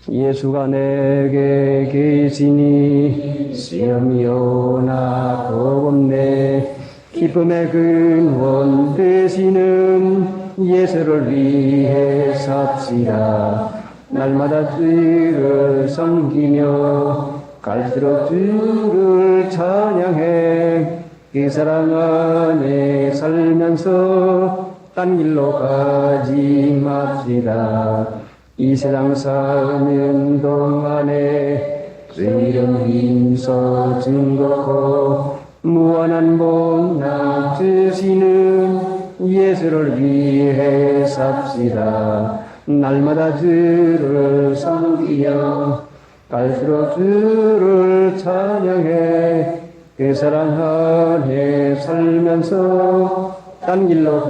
예수가 내게 계시니 시험이 오나 겁없네. 기쁨의 근원 되시는 예수를 위해 삽시다. 날마다 주를 섬기며 갈수록 주를 찬양해 그 사랑 안에 살면서 딴 길로 가지 맙시다. 이 세상 사는 동안에 주 이름 힘써 증거코 무한한 복락 주시는 예수를 위해 삽시다. 날마다 주를 섬기며 갈수록 주를 찬양해 그 사랑 안에 살면서 딴 길로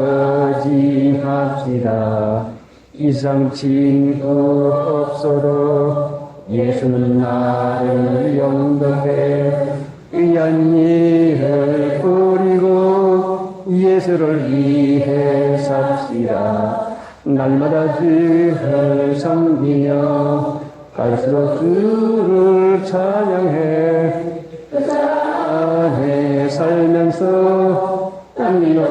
거짓합시다. 이상 친구 없어도 예수는 나를 영접해 의한 일을 뿌리고 예수를 위해 삽시다. 날마다 주를 섬기며 갈수록 주를 찬양해 그 안에 살면서 딴 길로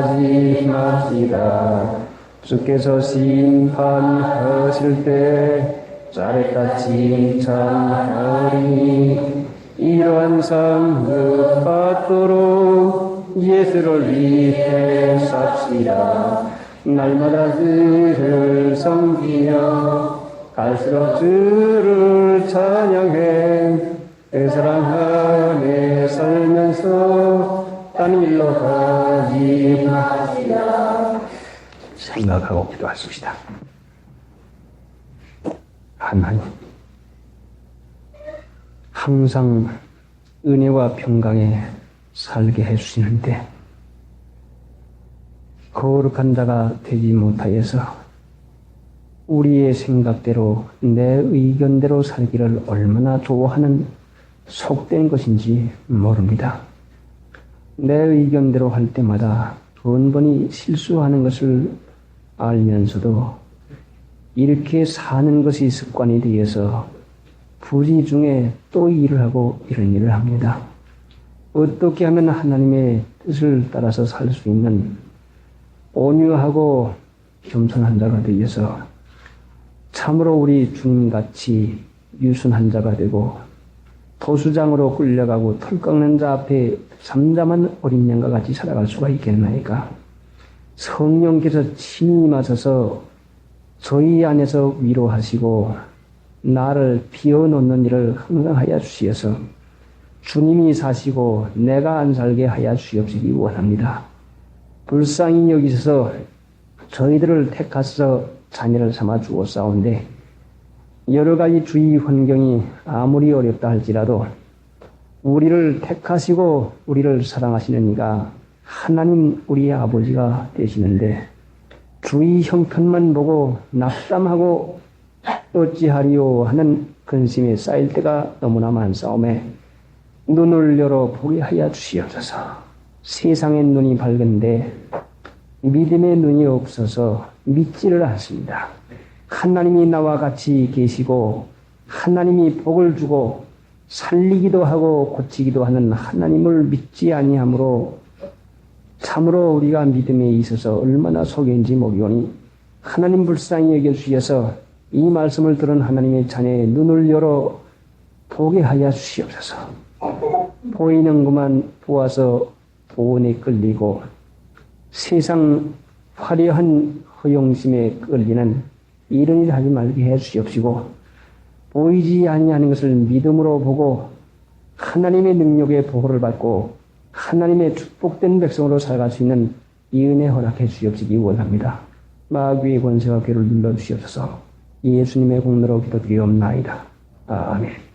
거짓합시다. 주께서 심판하실 때 잘했다 칭찬하리니 이러한 상급 받도록 예수를 위해 삽시다. 날마다 주를 섬기며 갈수록 주를 찬양해 그 사랑 안에 살면서 딴 일로 거짓합시다. 생각하고 기도하십시다. 하나님, 항상 은혜와 평강에 살게 해주시는데 거룩한 자가 되지 못하여서 우리의 생각대로 내 의견대로 살기를 얼마나 좋아하는 속된 것인지 모릅니다. 내 의견대로 할 때마다 번번이 실수하는 것을 알면서도 이렇게 사는 것이 습관이 되어서 불의 중에 또 일을 하고 이런 일을 합니다. 어떻게 하면 하나님의 뜻을 따라서 살 수 있는 온유하고 겸손한 자가 되어서 참으로 우리 주님같이 유순한 자가 되고 도수장으로 끌려가고 털 깎는 자 앞에 잠잠한 어린 양과 같이 살아갈 수가 있겠나이까? 성령께서 친히 임하셔서 저희 안에서 위로하시고 나를 비워놓는 일을 항상 하여 주시어서 주님이 사시고 내가 안 살게 하여 주시옵시기 원합니다. 불쌍히 여기셔서 저희들을 택하셔서 자녀를 삼아 주었사온데 여러 가지 주위 환경이 아무리 어렵다 할지라도 우리를 택하시고 우리를 사랑하시는 이가 하나님 우리의 아버지가 되시는데 주위 형편만 보고 낙담하고 어찌하리요 하는 근심에 쌓일 때가 너무나 많사오매 눈을 열어 보게 하여 주시옵소서. 세상의 눈이 밝은데 믿음의 눈이 없어서 믿지를 않습니다. 하나님이 나와 같이 계시고 하나님이 복을 주고 살리기도 하고 고치기도 하는 하나님을 믿지 아니하므로 참으로 우리가 믿음에 있어서 얼마나 속인지 모르오니 하나님 불쌍히 여겨주셔서 이 말씀을 들은 하나님의 자녀의 눈을 열어 보게 하여 주시옵소서. 보이는 것만 보아서 보온에 끌리고 세상 화려한 허영심에 끌리는 이런 일 하지 말게 해 주시옵시고 보이지 아니하는 것을 믿음으로 보고 하나님의 능력의 보호를 받고 하나님의 축복된 백성으로 살아갈 수 있는 이 은혜 허락해 주시옵시기 원합니다. 마귀의 권세와 괴를 눌러주시옵소서. 예수님의 공로로 기도드리옵나이다. 아멘.